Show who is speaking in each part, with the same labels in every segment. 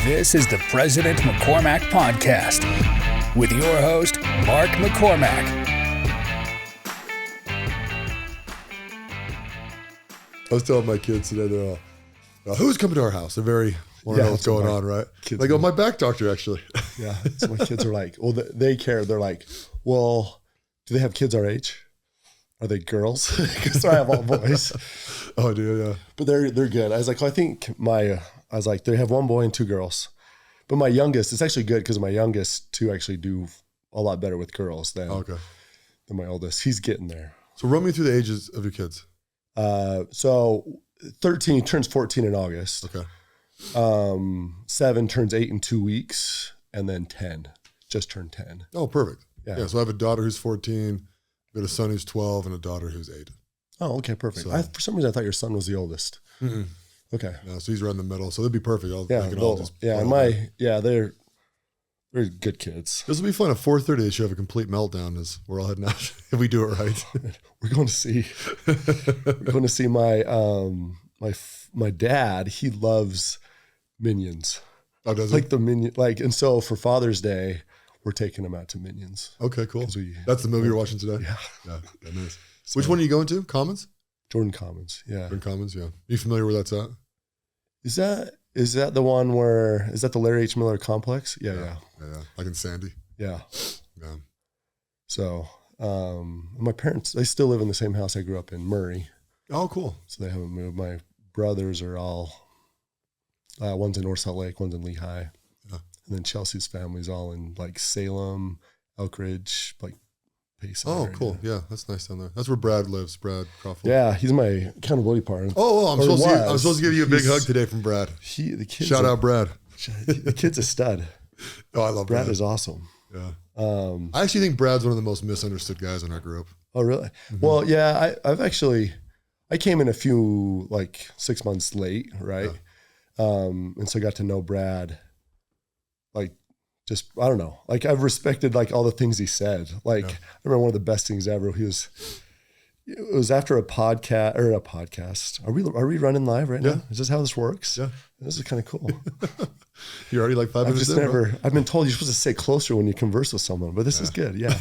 Speaker 1: This is the President McCormack Podcast with your host, Mark McCormack.
Speaker 2: I was telling my kids today, they're all, who's coming to our house? They're very want to know what's going on, right? They go, my back doctor, actually.
Speaker 3: Yeah. So my kids are like, well, they care. They're like, well, do they have kids our age? Are they girls? Because I have all boys.
Speaker 2: Oh, dude, yeah.
Speaker 3: But they're good. I was like, they have one boy and two girls. But my youngest, it's actually good because my youngest two actually do a lot better with girls than my oldest. He's getting there.
Speaker 2: So run me through the ages of your kids.
Speaker 3: So 13 turns 14 in August.
Speaker 2: Okay.
Speaker 3: 7 turns 8 in 2 weeks, and then 10 just turned 10.
Speaker 2: Oh, perfect.
Speaker 3: Yeah.
Speaker 2: So I have a daughter who's 14, I've got a son who's 12, and a daughter who's 8.
Speaker 3: Oh, okay, perfect.
Speaker 2: So,
Speaker 3: For some reason, I thought your son was the oldest.
Speaker 2: Mm-mm.
Speaker 3: Okay.
Speaker 2: No, so he's right in the middle. So they'd be perfect. They're
Speaker 3: good kids.
Speaker 2: This will be fun. At 4:30, they should have a complete meltdown as we're all heading out. If we do it right,
Speaker 3: we're going to see my dad. He loves Minions.
Speaker 2: Oh, does
Speaker 3: like the Minion, and so for Father's Day, we're taking him out to Minions.
Speaker 2: Okay, cool. That's the movie you're watching today. Yeah, nice. So, which one are you going to? Commons?
Speaker 3: Jordan Commons. Yeah.
Speaker 2: Jordan Commons. Yeah. Are you familiar where that's at?
Speaker 3: Is that the one where is that the Larry H. Miller complex? Yeah.
Speaker 2: Like in Sandy.
Speaker 3: Yeah.
Speaker 2: Yeah.
Speaker 3: So my parents, they still live in the same house I grew up in, Murray.
Speaker 2: Oh, cool.
Speaker 3: So they haven't moved. My brothers are all one's in North Salt Lake, one's in Lehigh. Yeah. And then Chelsea's family's all in like Salem, Elk Ridge, like Payson.
Speaker 2: Oh, cool. Yeah, that's nice down there. That's where Brad lives, Brad Crawford.
Speaker 3: Yeah, he's my accountability partner.
Speaker 2: I'm supposed to give you a big hug today from Brad. Shout out Brad.
Speaker 3: The kid's a stud.
Speaker 2: Oh, I love Brad.
Speaker 3: Brad is awesome.
Speaker 2: Yeah. I actually think Brad's one of the most misunderstood guys in our group.
Speaker 3: Oh, really? Mm-hmm. Well, yeah, I came in a few, 6 months late, right? Yeah. And so I got to know Brad, I don't know. I've respected all the things he said. I remember one of the best things ever. It was after a podcast. Are we running live right now? Is this how this works?
Speaker 2: Yeah.
Speaker 3: This is kind of cool.
Speaker 2: You're already 5 minutes in?
Speaker 3: I've been told you're supposed to stay closer when you converse with someone, but this is good. Yeah.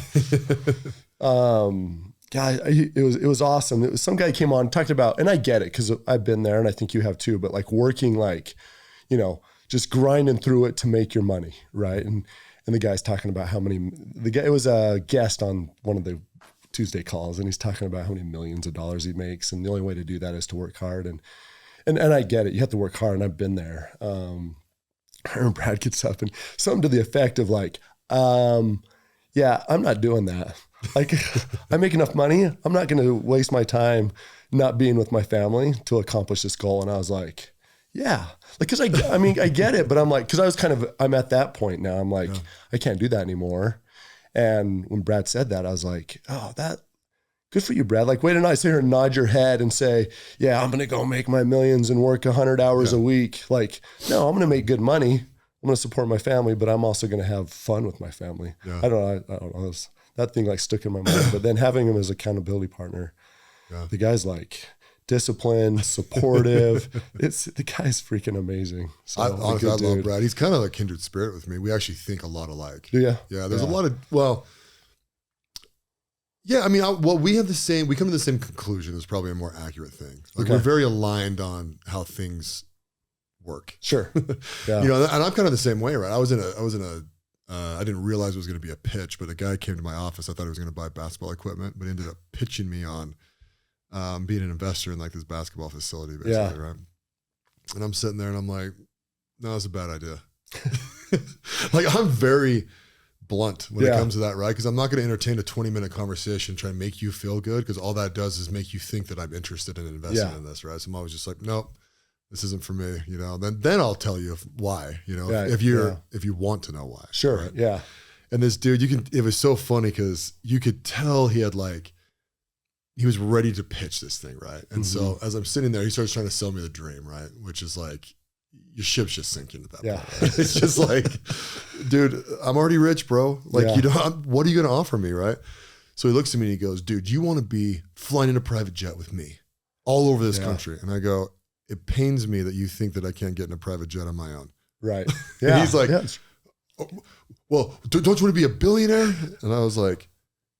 Speaker 3: It was awesome. It was some guy came on, talked about, and I get it because I've been there and I think you have too, but working just grinding through it to make your money, right? And the guy's talking about it was a guest on one of the Tuesday calls, and he's talking about how many millions of dollars he makes, and the only way to do that is to work hard. And I get it. You have to work hard, and I've been there. I remember Brad gets up and something to the effect of I'm not doing that. I make enough money. I'm not going to waste my time not being with my family to accomplish this goal. And I was like, yeah, because I get it, but I'm because I'm at that point now. I'm I can't do that anymore. And when Brad said that, I was like, oh, good for you, Brad. Wait a minute, sit here and nod your head and say, yeah, I'm going to go make my millions and work 100 hours a week. No, I'm going to make good money. I'm going to support my family, but I'm also going to have fun with my family. Yeah. I don't know. That thing stuck in my mind, but then having him as accountability partner, the guy's disciplined, supportive. The guy's freaking amazing. So,
Speaker 2: I love Brad. He's kind of a kindred spirit with me. We actually think a lot alike.
Speaker 3: Do you?
Speaker 2: Yeah. There's a lot of, we have we come to the same conclusion is probably a more accurate thing. We're very aligned on how things work.
Speaker 3: Sure. Yeah.
Speaker 2: And I'm kind of the same way, right? I didn't realize it was going to be a pitch, but a guy came to my office. I thought he was going to buy basketball equipment, but he ended up pitching me on being an investor in this basketball facility, basically, right? And I'm sitting there and I'm like, no, that's a bad idea. I'm very blunt when it comes to that, right? Because I'm not going to entertain a 20-minute conversation trying to make you feel good, because all that does is make you think that I'm interested in investing in this, right? So I'm always just nope, this isn't for me, then I'll tell you why, if you want to know why.
Speaker 3: Sure.
Speaker 2: Right?
Speaker 3: Yeah.
Speaker 2: And this dude, it was so funny because you could tell he had he was ready to pitch this thing, right? And so as I'm sitting there, he starts trying to sell me the dream, right? Which is your ship's just sinking at that point. Right? It's just dude, I'm already rich, bro. What are you going to offer me, right? So he looks at me and he goes, dude, you want to be flying in a private jet with me all over this country? And I go, it pains me that you think that I can't get in a private jet on my own.
Speaker 3: Right.
Speaker 2: And he's like, oh, well, don't you want to be a billionaire? And I was like,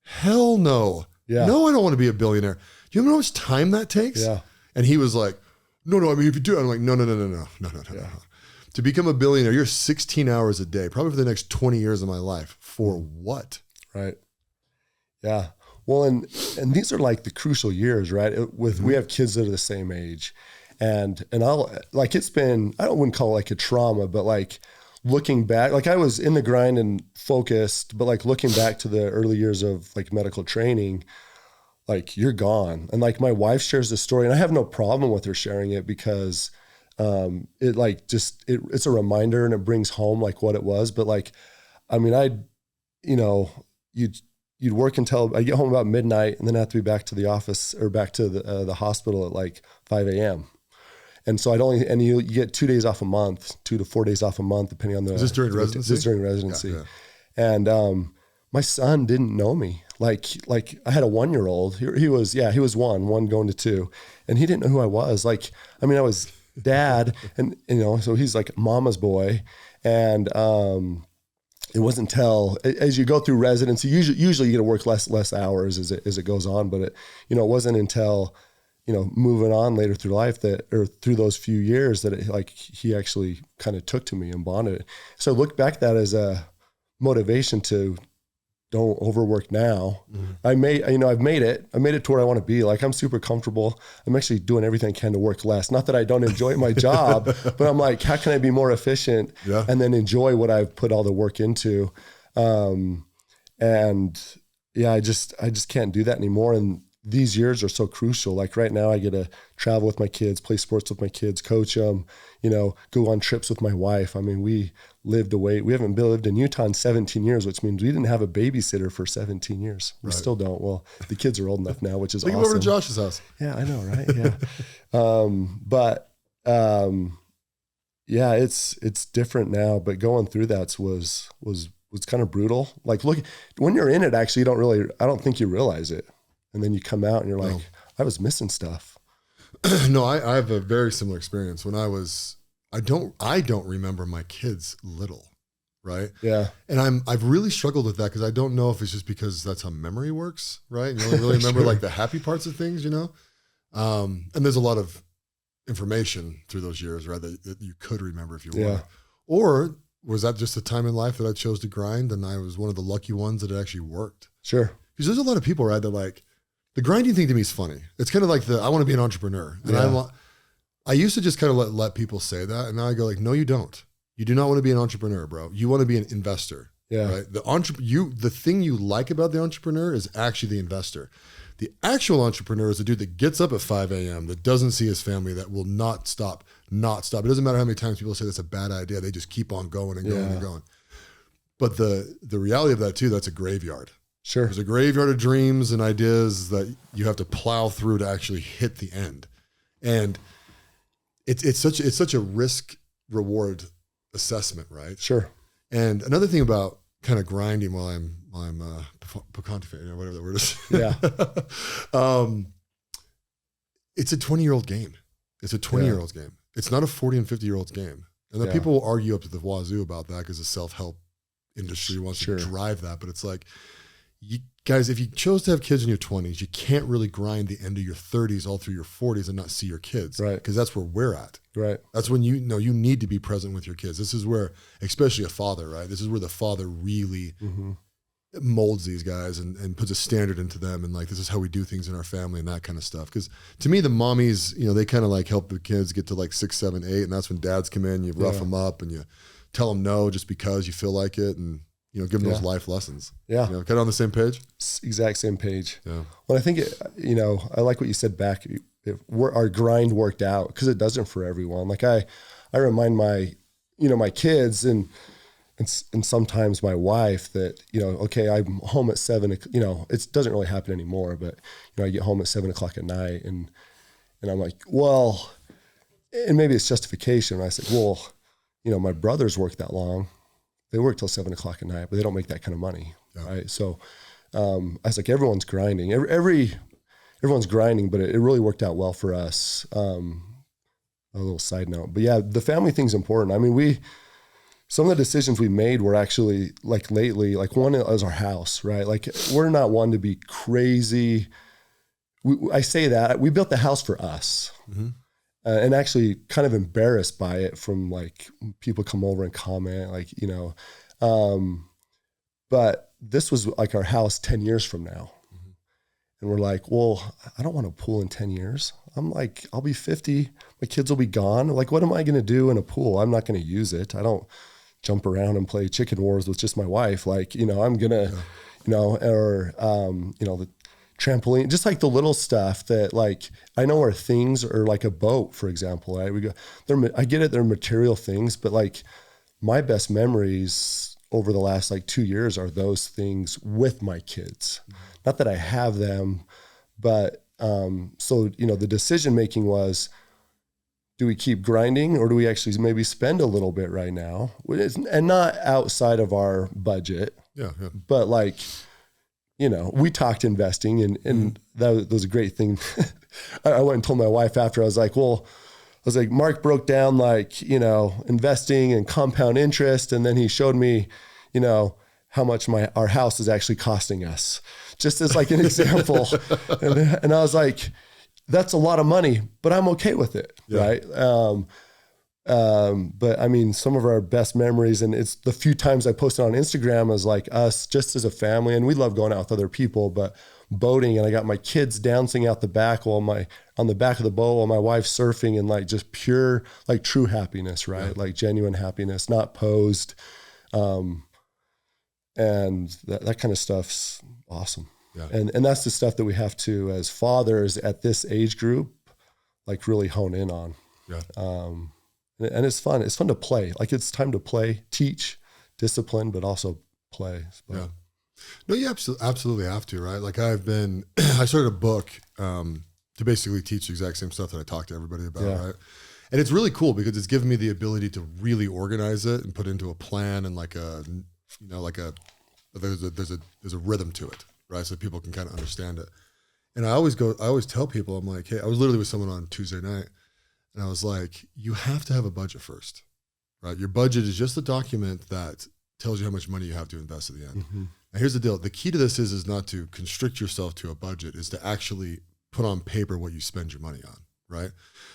Speaker 2: hell no.
Speaker 3: Yeah.
Speaker 2: No, I don't want to be a billionaire. You know how much time that takes?
Speaker 3: Yeah.
Speaker 2: And he was like, no, I mean, if you do it, I'm like, no. To become a billionaire, you're 16 hours a day, probably for the next 20 years of my life. For what?
Speaker 3: Right. Yeah. Well, and these are like the crucial years, right? We have kids that are the same age, and I'll like, it's been, I wouldn't call it like a trauma, but like looking back, like I was in the grind and focused, but like looking back to the early years of like medical training, like you're gone. And like my wife shares the story, and I have no problem with her sharing it because it like just, it's a reminder and it brings home like what it was. But like, I mean, you'd work until I get home about midnight, and then I have to be back to the office or back to the hospital at like 5 a.m. And so you get 2 days off a month, 2 to 4 days off a month, depending on the.
Speaker 2: Is this during residency?
Speaker 3: This is during residency.
Speaker 2: Yeah.
Speaker 3: And my son didn't know me. Like I had a 1-year-old. He was one going to 2, and he didn't know who I was. Like, I mean, I was dad, and so he's like mama's boy, and it wasn't until as you go through residency, usually you get to work less hours as it goes on, but it wasn't until moving on later through life or through those few years that he actually kind of took to me and bonded. So I look back at that as a motivation to don't overwork now. Mm-hmm. I've made it to where I want to be. Like, I'm super comfortable. I'm actually doing everything I can to work less. Not that I don't enjoy my job, but I'm like, how can I be more efficient and then enjoy what I've put all the work into? I just can't do that anymore. And these years are so crucial. Like right now I get to travel with my kids, play sports with my kids, coach them, go on trips with my wife. I mean, we haven't lived in Utah in 17 years, which means we didn't have a babysitter for 17 years. We still don't. Well, the kids are old enough now, which is awesome.
Speaker 2: Go over to Josh's house.
Speaker 3: Yeah, I know. Right. Yeah. It's different now, but going through that was kind of brutal. Like, look, when you're in it, actually, I don't think you realize it. And then you come out and you're like, I was missing stuff.
Speaker 2: No, I have a very similar experience. When I don't remember my kids little, right?
Speaker 3: Yeah.
Speaker 2: And I've really struggled with that because I don't know if it's just because that's how memory works, right? You only really remember like the happy parts of things, And there's a lot of information through those years, right? That you could remember if you want. Or was that just a time in life that I chose to grind and I was one of the lucky ones that it actually worked?
Speaker 3: Sure.
Speaker 2: Because there's a lot of people, right, that like, the grinding thing to me is funny. It's kind of like I want to be an entrepreneur. And I used to just kind of let people say that. And now I go like, no, you don't. You do not want to be an entrepreneur, bro. You want to be an investor.
Speaker 3: Yeah.
Speaker 2: Right. The thing you like about the entrepreneur is actually the investor. The actual entrepreneur is the dude that gets up at 5 a.m., that doesn't see his family, that will not stop. It doesn't matter how many times people say that's a bad idea. They just keep on going and going and going. But the reality of that too, that's a graveyard.
Speaker 3: Sure.
Speaker 2: There's a graveyard of dreams and ideas that you have to plow through to actually hit the end. And it's such a risk reward assessment, right?
Speaker 3: Sure.
Speaker 2: And another thing about kind of grinding while I'm pontificating or whatever that word is.
Speaker 3: Yeah.
Speaker 2: It's a 20-year-old game. It's a 20-year-old's game. It's not a 40 and 50-year-old's game. And then people will argue up to the wazoo about that because the self-help industry wants to drive that. But it's like, you guys, if you chose to have kids in your 20s, you can't really grind the end of your 30s all through your 40s and not see your kids.
Speaker 3: Right.
Speaker 2: Because that's where we're at.
Speaker 3: Right.
Speaker 2: That's when you need to be present with your kids. This is where, especially a father, right? This is where the father really molds these guys and puts a standard into them. And like, this is how we do things in our family and that kind of stuff. Because to me, the mommies, they kind of like help the kids get to like 6, 7, 8. And that's when dads come in, you rough them up and you tell them no just because you feel like it. And give them those life lessons. Yeah. Kind of on the same page?
Speaker 3: Exact same page.
Speaker 2: Yeah.
Speaker 3: Well, I think, I like what you said back. Our grind worked out because it doesn't for everyone. Like I remind my kids and sometimes my wife that, okay, I'm home at 7, it doesn't really happen anymore, but, I get home at 7 o'clock at night and I'm like, well, and maybe it's justification. I said, well, my brothers work that long. They work till 7 o'clock at night, but they don't make that kind of money, right? So I was like, everyone's grinding. Everyone's grinding, but it really worked out well for us. A little side note, but yeah, the family thing's important. I mean, some of the decisions we made were actually like lately, like one is our house, right? Like we're not one to be crazy. I say that we built the house for us. Mm-hmm. And actually kind of embarrassed by it from like people come over and comment like, but this was like our house 10 years from now. Mm-hmm. And we're like, well, I don't want a pool in 10 years. I'm like, I'll be 50. My kids will be gone. Like, what am I going to do in a pool? I'm not going to use it. I don't jump around and play chicken wars with just my wife. Like, I'm going to, the trampoline, just like the little stuff that like, I know are things, or like a boat, for example, right? I get it. They're material things, but like my best memories over the last like 2 years are those things with my kids. Mm-hmm. Not that I have them, but, the decision-making was, do we keep grinding or do we actually maybe spend a little bit right now? And not outside of our budget, but like, we talked investing and that was a great thing. I went and told my wife after, I was like, Mark broke down like, investing and compound interest. And then he showed me, how much our house is actually costing us, just as like an example. And I was like, that's a lot of money, but I'm okay with it. Yeah. Right. But I mean, some of our best memories, and it's the few times I posted on Instagram, is like us just as a family, and we love going out with other people, but boating, and I got my kids dancing out the back on the back of the boat while my wife's surfing, and like just pure, like true happiness, right? Yeah. Like genuine happiness, not posed. And that kind of stuff's awesome. Yeah. And that's the stuff that we have to, as fathers at this age group, like really hone in on. Yeah. And it's fun. It's fun to play. Like it's time to play, teach, discipline, but also play. But.
Speaker 2: Yeah. No, you absolutely have to, right? Like I started a book to basically teach the exact same stuff that I talk to everybody about, right? And it's really cool because it's given me the ability to really organize it and put it into a plan and like there's a rhythm to it, right? So people can kind of understand it. And I always tell people, I'm like, hey, I was literally with someone on Tuesday night, and I was like, you have to have a budget first, right? Your budget is just a document that tells you how much money you have to invest at the end. Mm-hmm. Now here's the deal. The key to this is not to constrict yourself to a budget, is to actually put on paper what you spend your money on, right?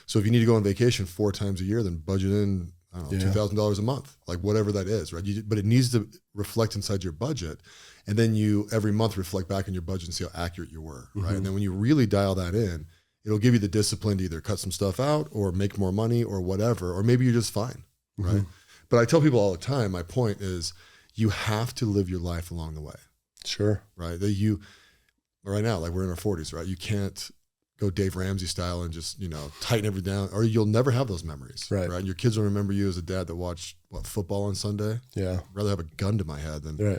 Speaker 2: So if you need to go on vacation 4 times a year, then budget in, I don't know, $2,000 a month, like whatever that is, right? But it needs to reflect inside your budget. And then you every month reflect back on your budget and see how accurate you were, right? Mm-hmm. And then when you really dial that in, it'll give you the discipline to either cut some stuff out or make more money or whatever, or maybe you're just fine, right? Mm-hmm. But I tell people all the time, my point is you have to live your life along the way. Sure. Right? Right now, like we're in our 40s, right? You can't go Dave Ramsey style and just, tighten everything down, or you'll never have those memories, right? Your kids will remember you as a dad that watched football on Sunday. Yeah. I'd rather have a gun to my head than,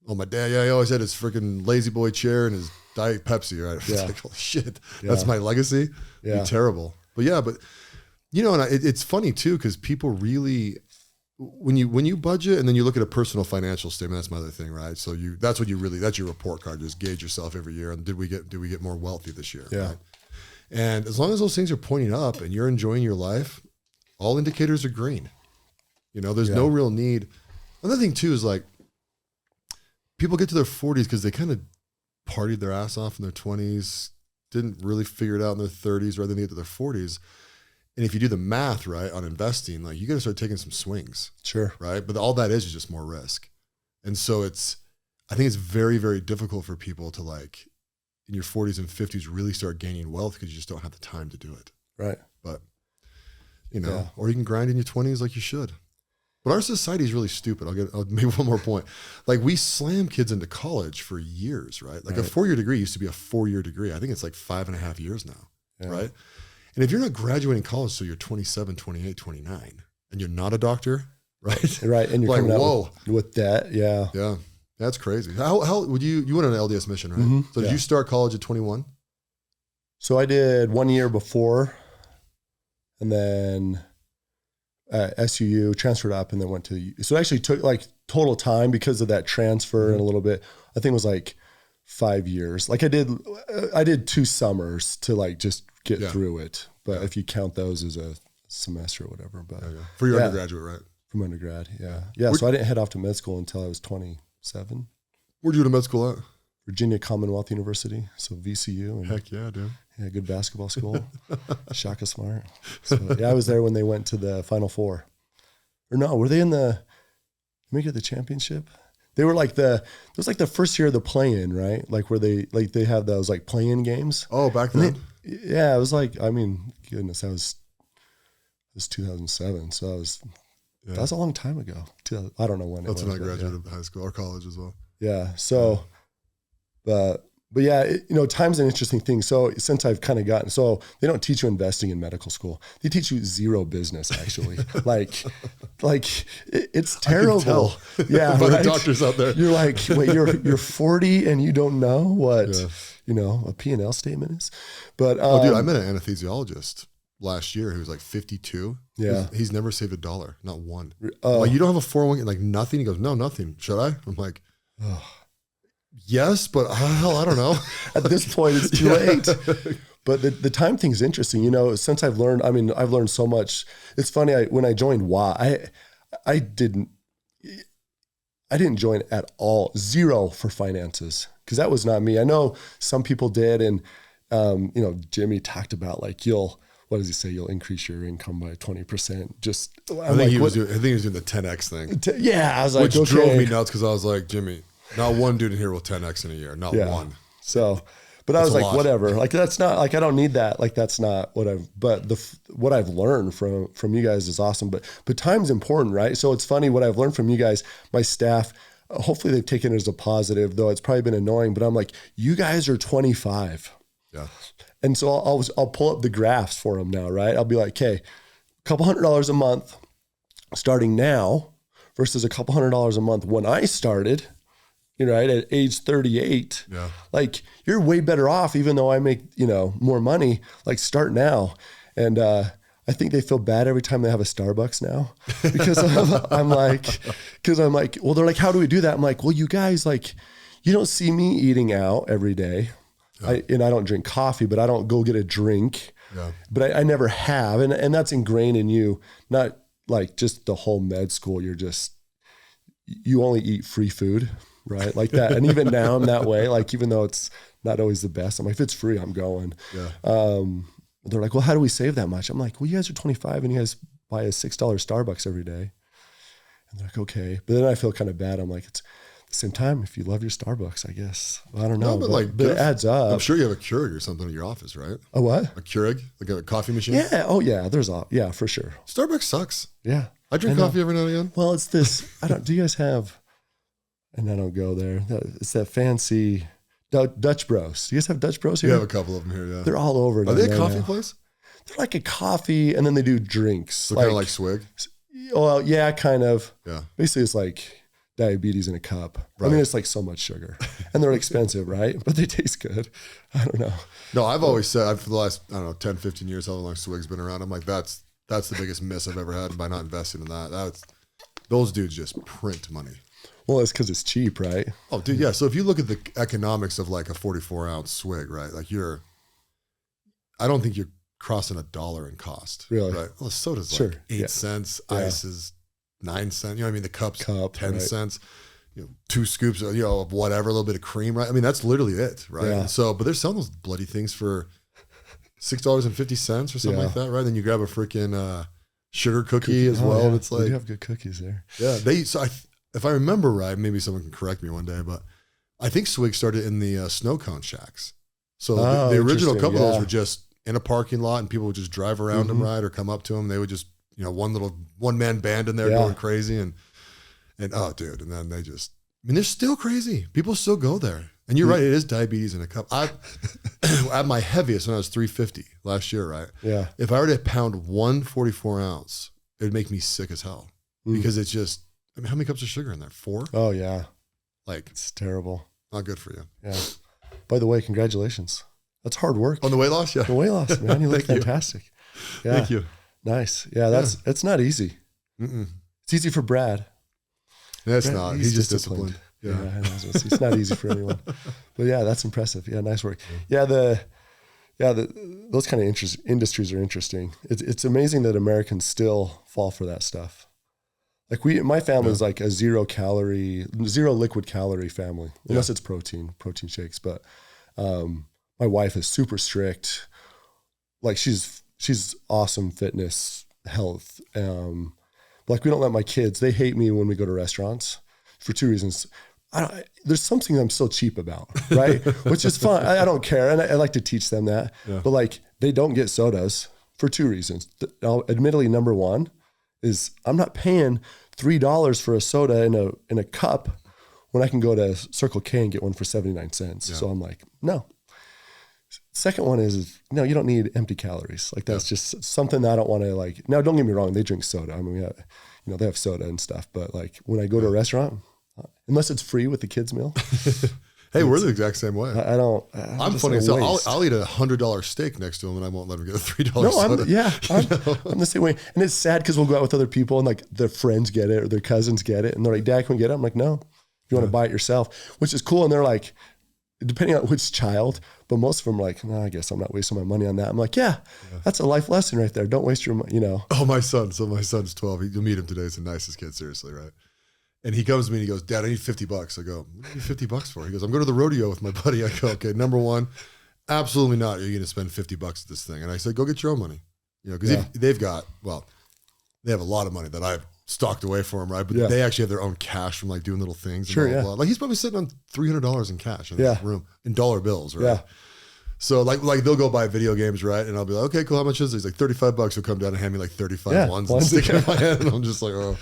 Speaker 2: oh, my dad, he always had his freaking lazy boy chair and his Diet Pepsi, right? It's like, holy shit, that's my legacy. Yeah. It'd be terrible. But and it's funny too, because people really, when you budget and then you look at a personal financial statement, that's my other thing, right? So that's your report card. Just gauge yourself every year. And did we get more wealthy this year? Yeah. Right? And as long as those things are pointing up and you're enjoying your life, all indicators are green. There's no real need. Another thing too is like, people get to their 40s because they kind of partied their ass off in their 20s, didn't really figure it out in their 30s, rather than get to their 40s. And if you do the math, right, on investing, like you got to start taking some swings. Sure. Right. But all that is just more risk. And so I think it's very, very difficult for people to like in your 40s and 50s really start gaining wealth because you just don't have the time to do it. Right. But, or you can grind in your 20s like you should. But our society is really stupid. I'll make one more point. Like we slam kids into college for years, right? Like a 4-year degree used to be a 4-year degree. I think it's like 5.5 years now, right? And if you're not graduating college till you're 27, 28, 29, and you're not a doctor, right? Right, and you're like, coming out with that, yeah, that's crazy. How would you went on an LDS mission, right? Mm-hmm. So did you start college at 21? So I did 1 year before, and then SUU, transferred up, and then went to, so it actually took like total time because of that transfer and a little bit, I think it was like 5 years. Like I did 2 summers to like just get through it. But if you count those as a semester or whatever, but for your undergraduate, right?
Speaker 3: From undergrad, yeah. Yeah, so I didn't head off to med school until I was 27.
Speaker 2: Where'd you go to med school at?
Speaker 3: Virginia Commonwealth University, so VCU. And
Speaker 2: Heck yeah, dude.
Speaker 3: yeah, good basketball school. Shaka Smart. So yeah, I was there when they went to the Final Four. Or no, were they in the, make it the championship? They were like it was like the first year of the play-in, right? Like where they have those like play-in games.
Speaker 2: Oh, back then?
Speaker 3: Yeah, it was like, I mean, goodness, it was 2007. So that was a long time ago. I don't know when it was.
Speaker 2: That's when I graduated high school or college as well.
Speaker 3: Yeah. So, but yeah, time's an interesting thing. So since I've kind of gotten, so they don't teach you investing in medical school. They teach you zero business actually. like it's terrible. Yeah.
Speaker 2: By
Speaker 3: right?
Speaker 2: the doctors out there.
Speaker 3: You're like, wait, you're 40 and you don't know what, a P&L statement is. But,
Speaker 2: dude, I met an anesthesiologist last year who was like 52.
Speaker 3: Yeah.
Speaker 2: He's never saved $1, not one. Like, you don't have a 401k, like nothing? He goes, no, nothing. Should I? I'm like, yes, but hell, I don't know.
Speaker 3: At this point, it's too late. But the time thing is interesting. Since I've learned so much. It's funny, when I joined Y, I didn't join at all, zero for finances, because that was not me. I know some people did, and Jimmy talked about like what does he say? You'll increase your income by 20%.
Speaker 2: I think he was doing the 10X thing.
Speaker 3: Yeah, I was like,
Speaker 2: which drove me nuts because I was like, Jimmy, not one dude in here will 10X in a year, not one.
Speaker 3: So, but I was like, whatever. Like that's not like I don't need that. Like that's not what I've. But what I've learned from you guys is awesome. But time's important, right? So it's funny what I've learned from you guys. My staff, hopefully they've taken it as a positive, though it's probably been annoying. But I'm like, you guys are 25.
Speaker 2: Yeah.
Speaker 3: And so I'll pull up the graphs for them now, right? I'll be like, okay, $200 a month starting now versus $200 a month when I started, right, at age 38.
Speaker 2: Yeah. Like
Speaker 3: you're way better off, even though I make, more money, like start now. And I think they feel bad every time they have a Starbucks now because I'm like, well, they're like, how do we do that? I'm like, well, you guys, like, you don't see me eating out every day. I don't drink coffee, but I don't go get a drink. Yeah. But I never have. And that's ingrained in you, not like just the whole med school. You only eat free food, right? Like that. And even now I'm that way. Like, even though it's not always the best, I'm like, if it's free, I'm going. Yeah. They're like, well, how do we save that much? I'm like, well, you guys are 25 and you guys buy a $6 Starbucks every day. And they're like, okay. But then I feel kind of bad. I'm like, it's, at the same time, if you love your Starbucks, I guess. I don't know, but it adds up.
Speaker 2: I'm sure you have a Keurig or something in your office, right?
Speaker 3: A what?
Speaker 2: A Keurig, like a coffee machine?
Speaker 3: Yeah. Oh, yeah. Yeah, for sure.
Speaker 2: Starbucks sucks.
Speaker 3: Yeah.
Speaker 2: I drink coffee every now and again.
Speaker 3: Well, it's this. Do you guys have, and I don't go there, it's that fancy Dutch Bros. Do you guys have Dutch Bros here?
Speaker 2: We have a couple of them here, yeah.
Speaker 3: They're all over.
Speaker 2: Are they a coffee place?
Speaker 3: They're like a coffee, and then they do drinks.
Speaker 2: So kind of like Swig?
Speaker 3: Well, yeah, kind of.
Speaker 2: Yeah.
Speaker 3: Basically, it's like diabetes in a cup. Right. I mean, it's like so much sugar and they're expensive, right? But they taste good. I don't know.
Speaker 2: No, I've always said for the last, 10, 15 years, how long Swig's been around. I'm like, that's the biggest miss I've ever had by not investing in that. Those dudes just print money.
Speaker 3: Well, it's because it's cheap, right?
Speaker 2: Oh, dude, yeah. So if you look at the economics of like a 44-ounce Swig, right? Like I don't think you're crossing $1 in cost.
Speaker 3: Really?
Speaker 2: Right? Well, soda's like 8 cents. Ice is 9 cents. You know what I mean? The cup 10 cents. 2 scoops of whatever, a little bit of cream, right? I mean, that's literally it, right?
Speaker 3: Yeah.
Speaker 2: So, but they're selling those bloody things for $6.50 or something like that, right? Then you grab a freaking sugar cookie as well.
Speaker 3: Yeah.
Speaker 2: It's like,
Speaker 3: we have good cookies there.
Speaker 2: Yeah. If I remember right, maybe someone can correct me one day, but I think Swig started in the snow cone shacks. So the original couple of those were just in a parking lot and people would just drive around them, right? Or come up to them. They would just, one man band in there going crazy and oh dude. And then they're still crazy. People still go there. And you're right. It is diabetes in a cup. At my heaviest when I was 350 last year, right?
Speaker 3: Yeah.
Speaker 2: If I were to pound 1 44-ounce, it would make me sick as hell because it's just, how many cups of sugar in there? 4?
Speaker 3: Oh yeah.
Speaker 2: Like
Speaker 3: it's terrible.
Speaker 2: Not good for you.
Speaker 3: Yeah. By the way, congratulations. That's hard work.
Speaker 2: On the weight loss? Yeah.
Speaker 3: The weight loss, man. You look fantastic. Yeah.
Speaker 2: Thank you.
Speaker 3: Nice. Yeah, it's not easy. Mm-mm. It's easy for Brad.
Speaker 2: That's not. He's just disciplined.
Speaker 3: Yeah. It's not easy for anyone. But yeah, that's impressive. Yeah, nice work. Yeah, those kind of industries are interesting. It's amazing that Americans still fall for that stuff. Like my family is like a 0 liquid calorie family, unless it's protein shakes. But my wife is super strict. Like she's awesome fitness, health. Like we don't let my kids, they hate me when we go to restaurants for 2 reasons. There's something I'm still cheap about, right? Which is fine. I don't care. And I like to teach them that, but like they don't get sodas for 2 reasons. Admittedly, number one is I'm not paying $3 for a soda in a cup when I can go to Circle K and get one for 79 cents. So I'm like, no. Second one is no, you don't need empty calories. Like that's just something that I don't want to like. Now, don't get me wrong. They drink soda. I mean, they have soda and stuff, but like when I go to a restaurant, unless it's free with the kids meal.
Speaker 2: Hey, we're the exact same way.
Speaker 3: I'm
Speaker 2: funny. So I'll eat $100 steak next to him and I won't let him get a $3 soda.
Speaker 3: I'm the same way. And it's sad because we'll go out with other people and like their friends get it or their cousins get it. And they're like, Dad, can we get it? I'm like, no, if you want to buy it yourself, which is cool. And they're like, depending on which child, but most of them are like, no, I guess I'm not wasting my money on that. I'm like, that's a life lesson right there. Don't waste your money, Oh,
Speaker 2: my son's 12. You'll meet him today. He's the nicest kid, seriously, right? And he comes to me and he goes, Dad, I need $50. I go, what do you need $50 for? He goes, I'm going to the rodeo with my buddy. I go, okay, number one, absolutely not. You're going to spend $50 at this thing. And I said, go get your own money. Because they have a lot of money that I've stocked away for them, right? But they actually have their own cash from like doing little things. And blah, blah, blah. Like he's probably sitting on $300 in cash in his room in dollar bills, right? Yeah. So like they'll go buy video games, right? And I'll be like, okay, cool. How much is it? He's like $35. He'll come down and hand me like 35 ones and stick it in my hand. And I'm just like, oh,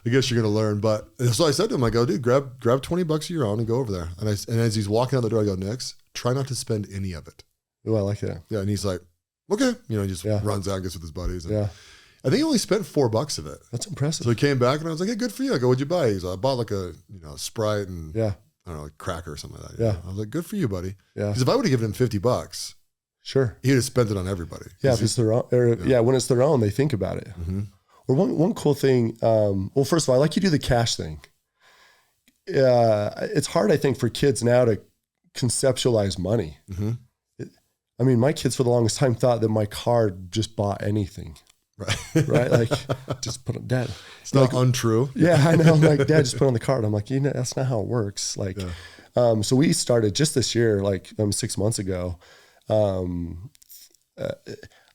Speaker 2: I guess you're going to learn. But so I said to him, I go, dude, grab $20 of your own and go over there. And as he's walking out the door, I go, Nix, try not to spend any of it.
Speaker 3: Oh, I like that.
Speaker 2: Yeah. And he's like, okay. He just runs out and gets with his buddies. And I think he only spent $4 of it.
Speaker 3: That's impressive.
Speaker 2: So he came back and I was like, hey, good for you. I go, what'd you buy? He's like, I bought like a Sprite and I don't know, like cracker or something like that. Yeah. I was like, good for you, buddy. Yeah. Because if I would have given him $50,
Speaker 3: sure,
Speaker 2: he'd have spent it on everybody.
Speaker 3: Yeah, if it's their own, when it's their own, they think about it. Mm-hmm. Or one cool thing. Well, first of all, I like you do the cash thing. It's hard, I think, for kids now to conceptualize money. Mm-hmm. I mean, my kids for the longest time thought that my card just bought anything. Right. Like just put it, Dad.
Speaker 2: It's not like, untrue.
Speaker 3: Yeah, I know. I'm like, Dad, just put it on the card. I'm like, that's not how it works. Like, so we started just this year, like 6 months ago. I don't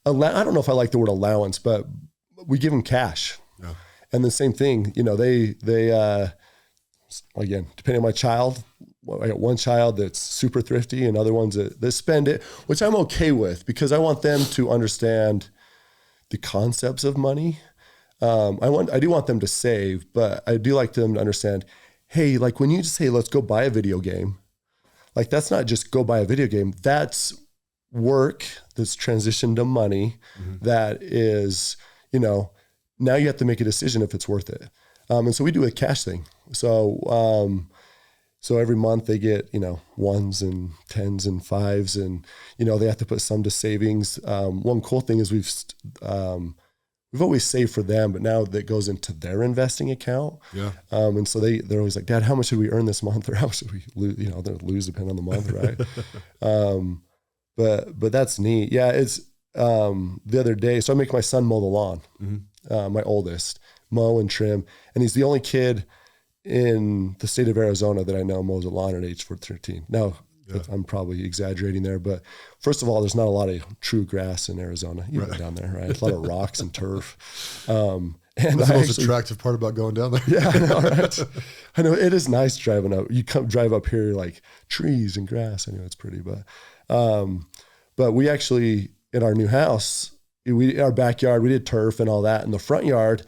Speaker 3: know if I like the word allowance, but we give them cash. Yeah. And the same thing, they again, depending on my child, I got one child that's super thrifty and other ones that spend it, which I'm okay with because I want them to understand the concepts of money. I do want them to save, but I do like them to understand, hey, like when you just say, let's go buy a video game, like that's not just go buy a video game. That's work that's transitioned to money. Mm-hmm. That is, now you have to make a decision if it's worth it. And so we do a cash thing. So every month they get, ones and tens and fives and, they have to put some to savings. One cool thing is we've always saved for them, but now that goes into their investing account. Yeah. And so they're always like, Dad, how much should we earn this month? Or how much should we lose? They'll lose depending on the month. Right. But that's neat. Yeah. It's, the other day, so I make my son mow the lawn, my oldest, mow and trim. And he's the only kid in the state of Arizona that I know mows a lawn at age 13. Now, I'm probably exaggerating there, but first of all, there's not a lot of true grass in Arizona, down there, right? A lot of rocks and turf. And
Speaker 2: that's the most attractive part about going down there.
Speaker 3: Yeah, I know, right? I know it is nice driving up. You drive up here, like trees and grass. I know it's pretty, but we actually, in our new house, our backyard, we did turf and all that. In the front yard,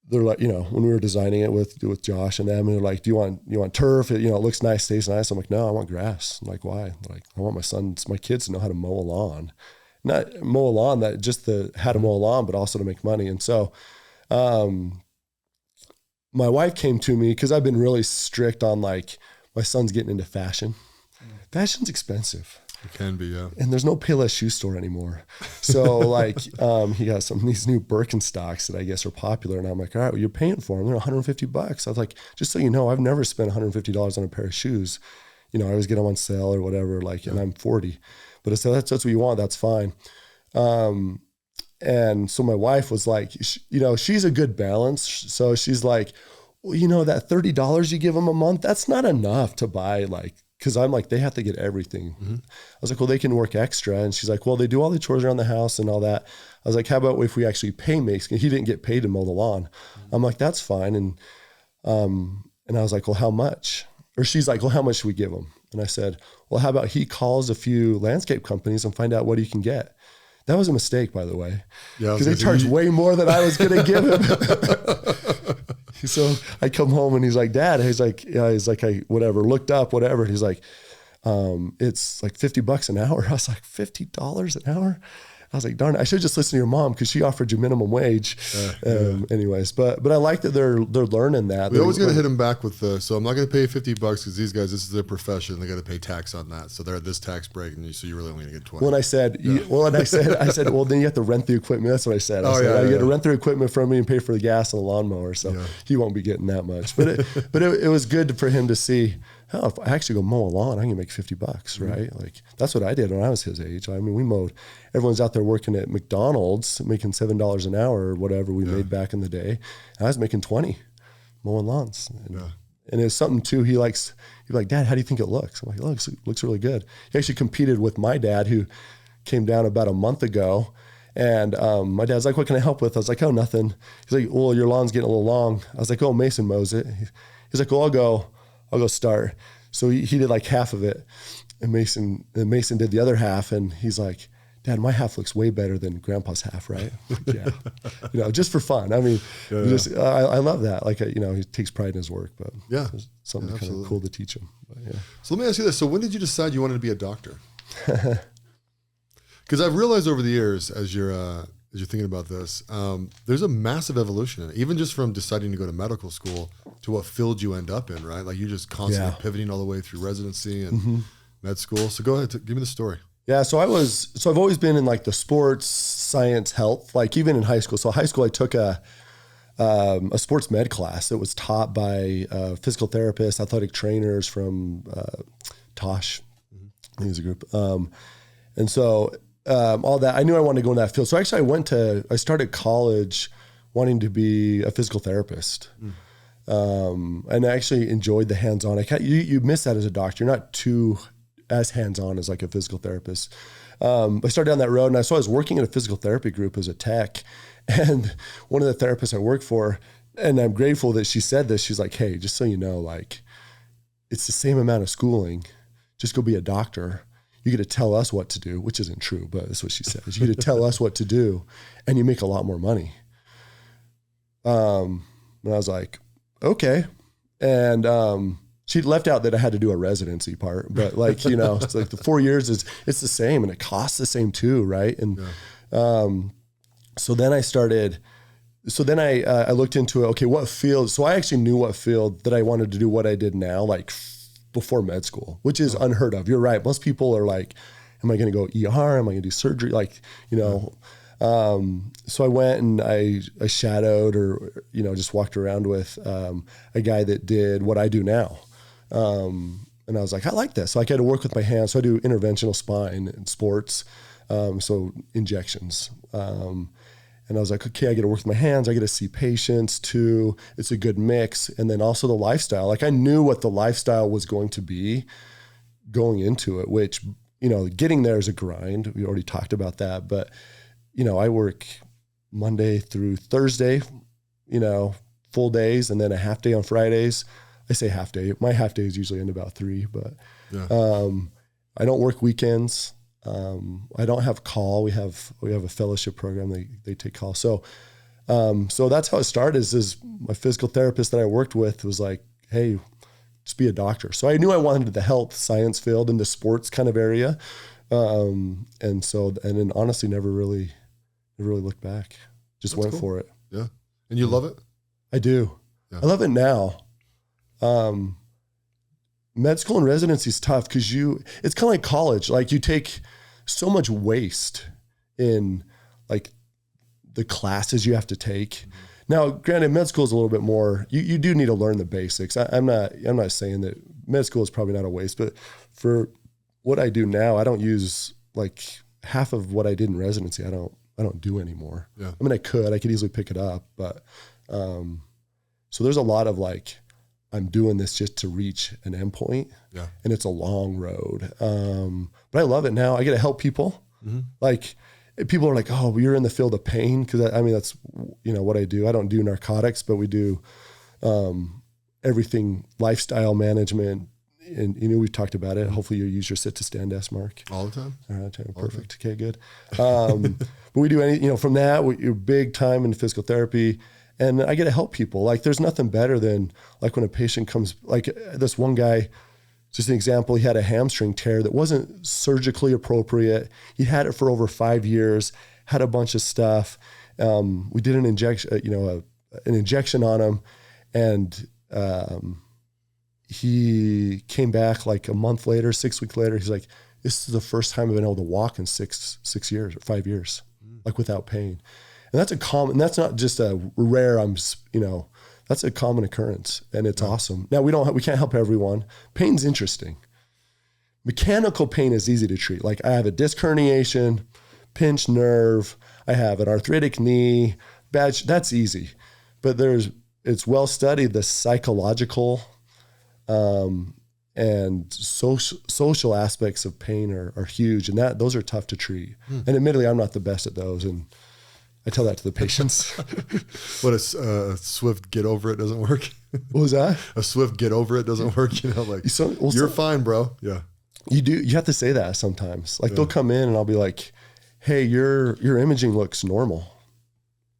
Speaker 3: they're like, when we were designing it with Josh and them, and they're like, do you want turf? It looks nice, stays nice. I'm like, no, I want grass. I'm like, why? Like, I want my kids to know how to mow a lawn, not mow a lawn that just how to mow a lawn, but also to make money. And so, my wife came to me cause I've been really strict on like, my son's getting into fashion. Fashion's expensive.
Speaker 2: It can be, yeah.
Speaker 3: And there's no Payless shoe store anymore. So like, he got some of these new Birkenstocks that I guess are popular. And I'm like, all right, well, you're paying for them. They're $150. I was like, just so you know, I've never spent $150 on a pair of shoes. I always get them on sale or whatever, and I'm 40. But I said, that's what you want. That's fine. And so my wife was like, she's a good balance. So she's like, well, that $30 you give them a month, that's not enough to buy because I'm like, they have to get everything. Mm-hmm. I was like, well, they can work extra. And she's like, well, they do all the chores around the house and all that. I was like, how about if we actually pay Mason? He didn't get paid to mow the lawn. Mm-hmm. I'm like, that's fine. And I was like, well, how much? Or she's like, well, how much should we give him? And I said, well, how about he calls a few landscape companies and find out what he can get? That was a mistake, by the way, because they charged way more than I was going to give him. So I come home and he's like, Dad, he's like, I looked up, whatever. He's like, it's like $50 an hour. I was like, $50 an hour? I was like, darn it, I should just listen to your mom because she offered you minimum wage. Anyways, but I like that they're learning that.
Speaker 2: We always got to hit them back with so I'm not going to pay you $50 because these guys, this is their profession. They got to pay tax on that. So they're at this tax break, and so you're really only going to get 20.
Speaker 3: When I said, I said, well, then you have to rent the equipment. That's what I said. You got to rent the equipment from me and pay for the gas and the lawnmower. So he won't be getting that much. But it was good for him to see, oh, if I actually go mow a lawn, I can make $50, right? Mm-hmm. Like that's what I did when I was his age. I mean, we mowed. Everyone's out there working at McDonald's, making $7 an hour or whatever we made back in the day. And I was making 20 mowing lawns. And it's something too. He'd be like, Dad, how do you think it looks? I'm like, it looks really good. He actually competed with my dad, who came down about a month ago. And my dad's like, what can I help with? I was like, oh, nothing. He's like, well, your lawn's getting a little long. I was like, oh, Mason mows it. He's like, well, I'll go start. So he did like half of it, and Mason did the other half. And he's like, Dad, my half looks way better than Grandpa's half, right? Like, yeah, just for fun. I mean, I love that. Like, he takes pride in his work, but it's something kind of cool to teach him. But,
Speaker 2: So let me ask you this: so when did you decide you wanted to be a doctor? Because I've realized over the years, as you're thinking about this, there's a massive evolution in it, even just from deciding to go to medical school to what field you end up in, right? Like you're just constantly pivoting all the way through residency and med school. So go ahead, give me the story.
Speaker 3: Yeah, so I've always been in like the sports, science, health, like even in high school. So high school, I took a sports med class that was taught by physical therapists, athletic trainers from Tosh, I think it was a group. And so all that, I knew I wanted to go in that field. So actually I started college wanting to be a physical therapist. And I actually enjoyed the hands-on. You miss that as a doctor. You're not too as hands-on as like a physical therapist. I started down that road, and so I was working in a physical therapy group as a tech. And one of the therapists I work for, and I'm grateful that she said this, she's like, hey, just so you know, like it's the same amount of schooling. Just go be a doctor. You get to tell us what to do, which isn't true, but that's what she says. You get to tell us what to do, and you make a lot more money. And I was like, okay. And she left out that I had to do a residency part, but like, it's like the 4 years it's the same, and it costs the same too, right? And so then I looked into it. Okay, what field? So I actually knew what field that I wanted to do what I did now, like before med school, which is unheard of. You're right. Most people are like, am I going to go ER? Am I going to do surgery? Like, so I went and I shadowed or, just walked around with a guy that did what I do now. And I was like, I like this. So I had to work with my hands. So I do interventional spine and sports. So injections. And I was like, okay, I get to work with my hands. I get to see patients too. It's a good mix. And then also the lifestyle. Like I knew what the lifestyle was going to be going into it, which, getting there is a grind. We already talked about that, but I work Monday through Thursday, full days, and then a half day on Fridays. I say half day. My half days usually end about 3, but I don't work weekends. I don't have call. We have a fellowship program. They take call. So that's how it started is my physical therapist that I worked with was like, hey, just be a doctor. So I knew I wanted the health science field and the sports kind of area. And then honestly, never really looked back. Just went for it.
Speaker 2: Yeah. And you love it?
Speaker 3: I do. Yeah. I love it now. Med school and residency is tough because it's kind of like college. Like you take so much waste in like the classes you have to take. Mm-hmm. Now, granted, med school is a little bit more, you do need to learn the basics. I'm not saying that med school is probably not a waste, but for what I do now, I don't use like half of what I did in residency. I don't do anymore.
Speaker 2: Yeah.
Speaker 3: I mean, I could easily pick it up, but, so there's a lot of like, I'm doing this just to reach an endpoint, and it's a long road. But I love it now. I get to help people. Like, people are like, oh, well, you're in the field of pain. Cause I mean, that's, what I do. I don't do narcotics, but we do, everything, lifestyle management. And, we've talked about it. Hopefully you use your sit to stand desk, Mark.
Speaker 2: All the time.
Speaker 3: All right. Perfect. Okay, good. But we do any, from that, you're big time in physical therapy. And I get to help people. Like, there's nothing better than like when a patient comes, like this one guy, just an example, he had a hamstring tear that wasn't surgically appropriate. He had it for over 5 years, had a bunch of stuff. We did an injection, an injection on him, and he came back like a month later, 6 weeks later. He's like, this is the first time I've been able to walk in 6 years or 5 years, like without pain. And that's not just a rare, that's a common occurrence, and it's awesome. Now we can't help everyone. Pain's interesting. Mechanical pain is easy to treat. Like, I have a disc herniation, pinched nerve. I have an arthritic knee, that's easy. But it's well studied. The psychological, and social aspects of pain are huge, and those are tough to treat. And admittedly, I'm not the best at those, and I tell that to the patients.
Speaker 2: What, a swift get over it doesn't work?
Speaker 3: What was that?
Speaker 2: A swift get over it doesn't work. You're fine, bro. Yeah.
Speaker 3: You have to say that sometimes. Like, they'll come in and I'll be like, hey, your imaging looks normal.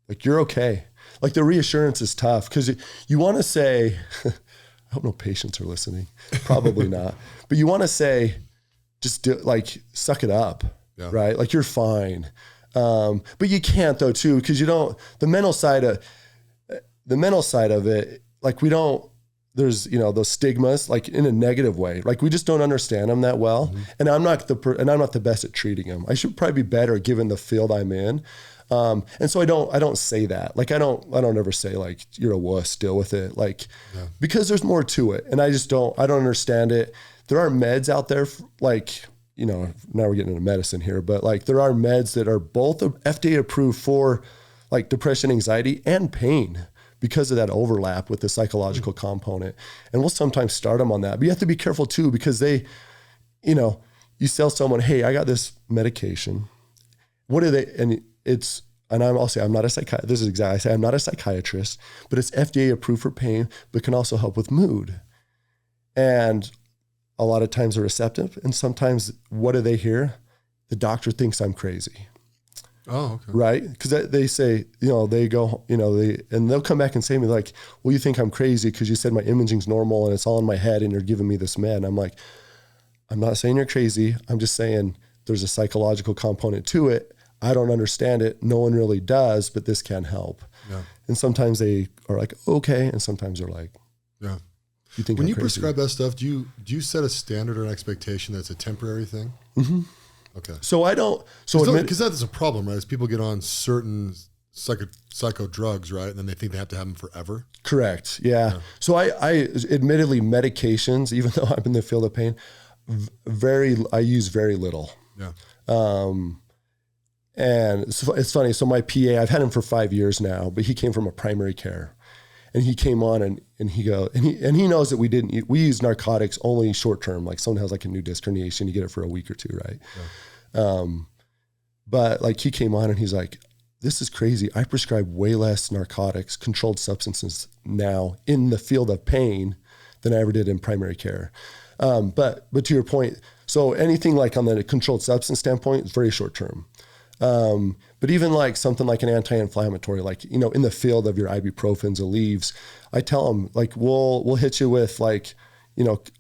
Speaker 3: Like, you're okay. Like, the reassurance is tough because you want to say, I hope no patients are listening. Probably not. But you want to say, just suck it up, right? Like, you're fine. But you can't though too, because the mental side of it, like, there's, those stigmas, like, in a negative way. Like, we just don't understand them that well. And I'm not the best at treating them. I should probably be better given the field I'm in. And so I don't say that. Like, I don't ever say like, you're a wuss, deal with it. Like, because there's more to it. And I don't understand it. There are meds out there, like, now we're getting into medicine here, but like, there are meds that are both FDA approved for like depression, anxiety, and pain because of that overlap with the psychological component. And we'll sometimes start them on that, but you have to be careful too, because they, you sell someone, hey, I got this medication. What are they? And I'll say, I'm not a psychiatrist. This is exactly, I say, I'm not a psychiatrist, but it's FDA approved for pain, but can also help with mood. And a lot of times they're receptive, and sometimes what do they hear? The doctor thinks I'm crazy.
Speaker 2: Oh, okay. Right?
Speaker 3: Because they say, they go, and they'll come back and say to me like, well, you think I'm crazy because you said my imaging's normal and it's all in my head and you're giving me this med. And I'm like, I'm not saying you're crazy. I'm just saying there's a psychological component to it. I don't understand it. No one really does, but this can help. Yeah. And sometimes they are like, okay. And sometimes they're like,
Speaker 2: yeah.
Speaker 3: You think
Speaker 2: when you prescribe that stuff, do you set a standard or an expectation that's a temporary thing?
Speaker 3: Mm-hmm.
Speaker 2: Okay.
Speaker 3: So I don't.
Speaker 2: Because that's a problem, right? Is people get on certain psycho drugs, right, and then they think they have to have them forever.
Speaker 3: Correct. Yeah. So I admittedly medications, even though I'm in the field of pain, I use very little.
Speaker 2: Yeah.
Speaker 3: And it's funny. So my PA, I've had him for 5 years now, but he came from a primary care. And he came on and he knows that we use narcotics only short term. Like, someone has like a new disc herniation, you get it for a week or two, right? Yeah. But like, he came on and he's like, this is crazy. I prescribe way less narcotics, controlled substances now in the field of pain than I ever did in primary care. But to your point, so anything like on the controlled substance standpoint is very short term. But even like something like an anti-inflammatory, like, in the field of your ibuprofens, Aleve, I tell them like, we'll hit you with like,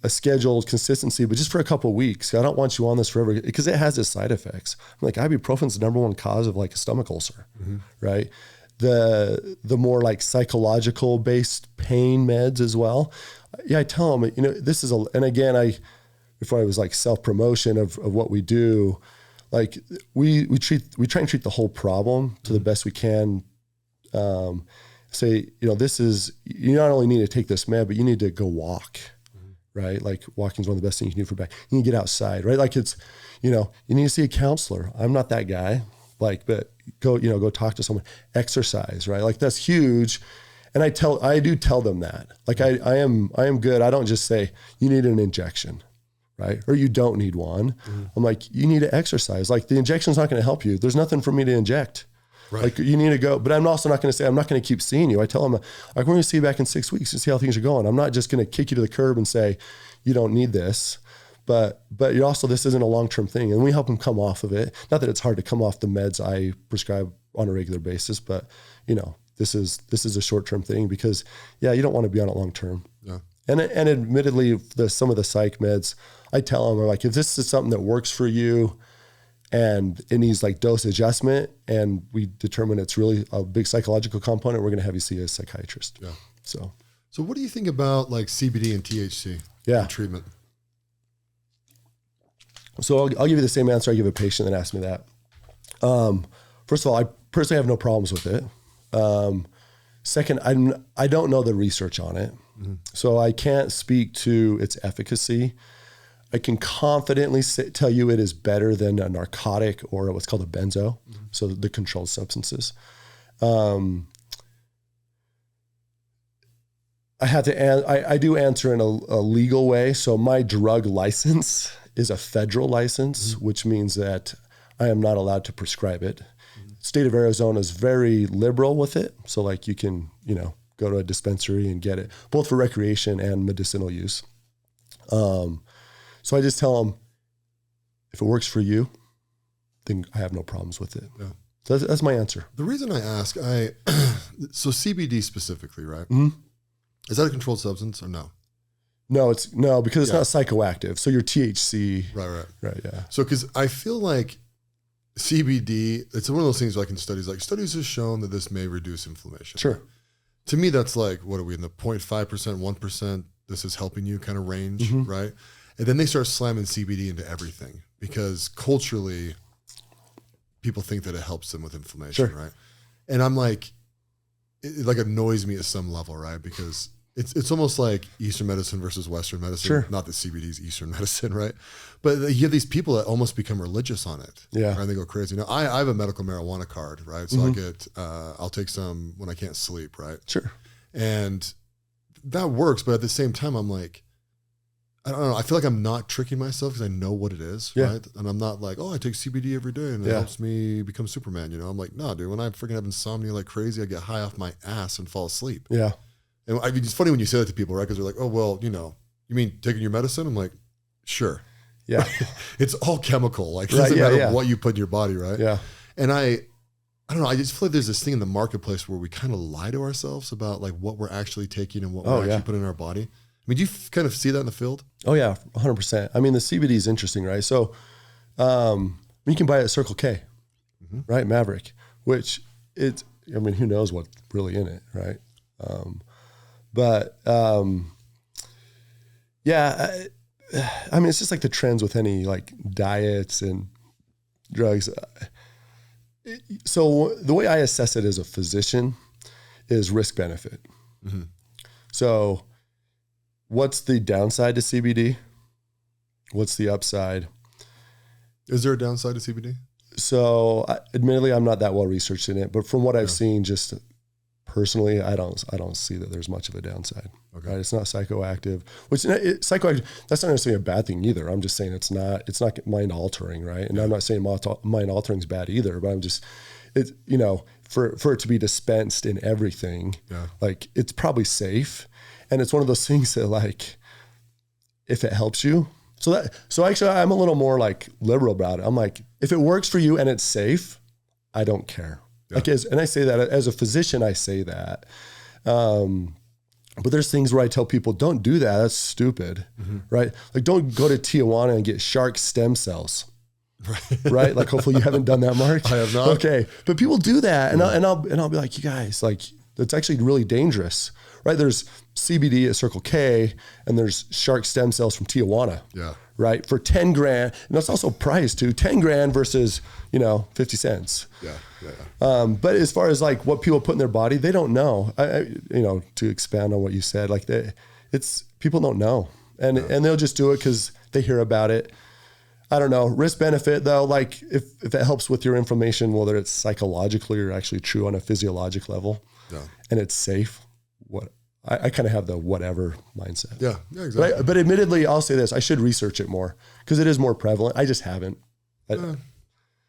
Speaker 3: a scheduled consistency, but just for a couple of weeks. I don't want you on this forever because it has its side effects. Like, ibuprofen is the number one cause of like a stomach ulcer, right? The more like psychological based pain meds as well. Yeah. I tell them, this is and again, before I was like self-promotion of what we do, like we try and treat the whole problem to the best we can. Say, this is, you not only need to take this med, but you need to go walk, right? Like, walking is one of the best things you can do for back. You need to get outside, right? Like, it's, you need to see a counselor. I'm not that guy. Like, but go talk to someone, exercise, right? Like that's huge. And I do tell them that, like, I am good. I don't just say you need an injection, right? Or you don't need one. I'm like, you need to exercise. Like the injection's not going to help you. There's nothing for me to inject. Right. Like you need to go, but I'm also not going to say, I'm not going to keep seeing you. I tell them, like, we're going to see you back in 6 weeks and see how things are going. I'm not just going to kick you to the curb and say, you don't need this, but you're also, this isn't a long-term thing. And we help them come off of it. Not that it's hard to come off the meds I prescribe on a regular basis, but this is a short-term thing because you don't want to be on it long-term. Yeah. And admittedly, some of the psych meds, I tell them, like, if this is something that works for you, and it needs like dose adjustment, and we determine it's really a big psychological component, we're going to have you see a psychiatrist. Yeah. So
Speaker 2: what do you think about like CBD and THC treatment?
Speaker 3: So I'll give you the same answer I give a patient that asks me that. First of all, I personally have no problems with it. Second, I don't know the research on it. So I can't speak to its efficacy. I can confidently tell you it is better than a narcotic or what's called a benzo, so the controlled substances. I do answer in a legal way. So my drug license is a federal license, which means that I am not allowed to prescribe it. State of Arizona is very liberal with it. So like you can, go to a dispensary and get it, both for recreation and medicinal use. So I just tell them, if it works for you, then I have no problems with it. Yeah. So that's my answer.
Speaker 2: The reason I ask, so CBD specifically, right? Is that a controlled substance or no?
Speaker 3: No, because it's not psychoactive. So your THC.
Speaker 2: Right. Yeah. So, because I feel like CBD, it's one of those things like in studies have shown that this may reduce inflammation.
Speaker 3: Sure.
Speaker 2: To me, that's like, what are we in the 0.5%, 1%? This is helping you kind of range, right? And then they start slamming CBD into everything because culturally, people think that it helps them with inflammation, right? And I'm like, it like annoys me at some level, right? Because it's almost like Eastern medicine versus Western medicine. Sure. Not that CBD is Eastern medicine, right? But you have these people that almost become religious on it. Yeah. Right? And they go crazy. Now, I have a medical marijuana card, right? So I'll take some when I can't sleep, right?
Speaker 3: Sure.
Speaker 2: And that works. But at the same time, I'm like, I don't know. I feel like I'm not tricking myself because I know what it is, right? And I'm not like, I take CBD every day and it helps me become Superman, I'm like, no, dude, when I freaking have insomnia like crazy, I get high off my ass and fall asleep.
Speaker 3: Yeah.
Speaker 2: And I mean, it's funny when you say that to people, right? Because they're like, oh, well, you mean taking your medicine? I'm like, sure.
Speaker 3: Yeah.
Speaker 2: It's all chemical. Like, it doesn't matter what you put in your body, right?
Speaker 3: Yeah.
Speaker 2: And I don't know. I just feel like there's this thing in the marketplace where we kind of lie to ourselves about like what we're actually taking and what we're actually putting in our body. I mean, do you kind of see that in the field? Oh yeah,
Speaker 3: 100%. I mean, the CBD is interesting, right? So, you can buy it at Circle K, right? Maverick, which who knows what's really in it, right? I mean, it's just like the trends with any like diets and drugs. So the way I assess it as a physician is risk benefit. So what's the downside to CBD? What's the upside?
Speaker 2: Is there a downside to CBD?
Speaker 3: So admittedly, I'm not that well researched in it, but from what I've seen, just personally, I don't see that there's much of a downside. Okay. Right? It's not psychoactive, psychoactive, that's not necessarily a bad thing either. I'm just saying it's not mind altering, right? And I'm not saying mind altering is bad either, but I'm just, for it to be dispensed in everything, like it's probably safe. And it's one of those things that like, if it helps you, so actually I'm a little more like liberal about it. I'm like, if it works for you and it's safe, I don't care. Yeah. And I say that as a physician, I say that. But there's things where I tell people, don't do that. That's stupid, right? Like don't go to Tijuana and get shark stem cells, right? Like hopefully you haven't done that, Mark.
Speaker 2: I have not.
Speaker 3: Okay, but people do that, and I'll be like, you guys, like that's actually really dangerous, right? There's CBD at Circle K, and there's shark stem cells from Tijuana, right? For 10 grand, and that's also priced too. 10 grand versus 50 cents. But as far as like what people put in their body, they don't know. To expand on what you said, like people don't know, and they'll just do it because they hear about it. I don't know. Risk benefit though, like if it helps with your inflammation, whether it's psychologically or actually true on a physiologic level, and it's safe, I kind of have the whatever mindset.
Speaker 2: Yeah, exactly.
Speaker 3: But admittedly, I'll say this: I should research it more because it is more prevalent. I just haven't.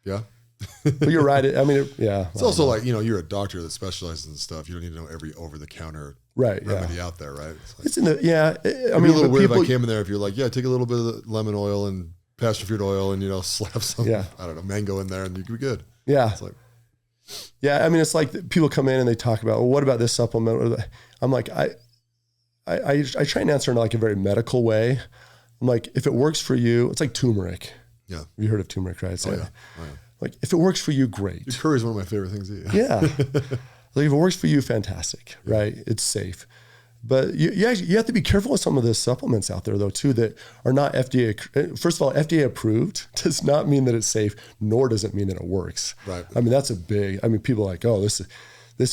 Speaker 2: Yeah.
Speaker 3: But you're right.
Speaker 2: It's also like, you're a doctor that specializes in stuff. You don't need to know every over-the-counter remedy out there, right?
Speaker 3: It's in the
Speaker 2: it'd be a little weird if I came in there, if you're like, take a little bit of the lemon oil and pasture fruit oil and slap some I don't know, mango in there and you could be good.
Speaker 3: Yeah.
Speaker 2: It's like,
Speaker 3: it's like people come in and they talk about, well, what about this supplement? I'm like, I try and answer in like a very medical way. I'm like, if it works for you, it's like turmeric.
Speaker 2: Yeah.
Speaker 3: You heard of turmeric, right? So,
Speaker 2: oh, yeah.
Speaker 3: Like if it works for you, great.
Speaker 2: Curry is one of my favorite things to eat.
Speaker 3: Yeah. Like if it works for you, fantastic, right? It's safe. But you have to be careful with some of the supplements out there though too that are not FDA. First of all, FDA approved does not mean that it's safe, nor does it mean that it works.
Speaker 2: Right.
Speaker 3: That's people are like, oh, this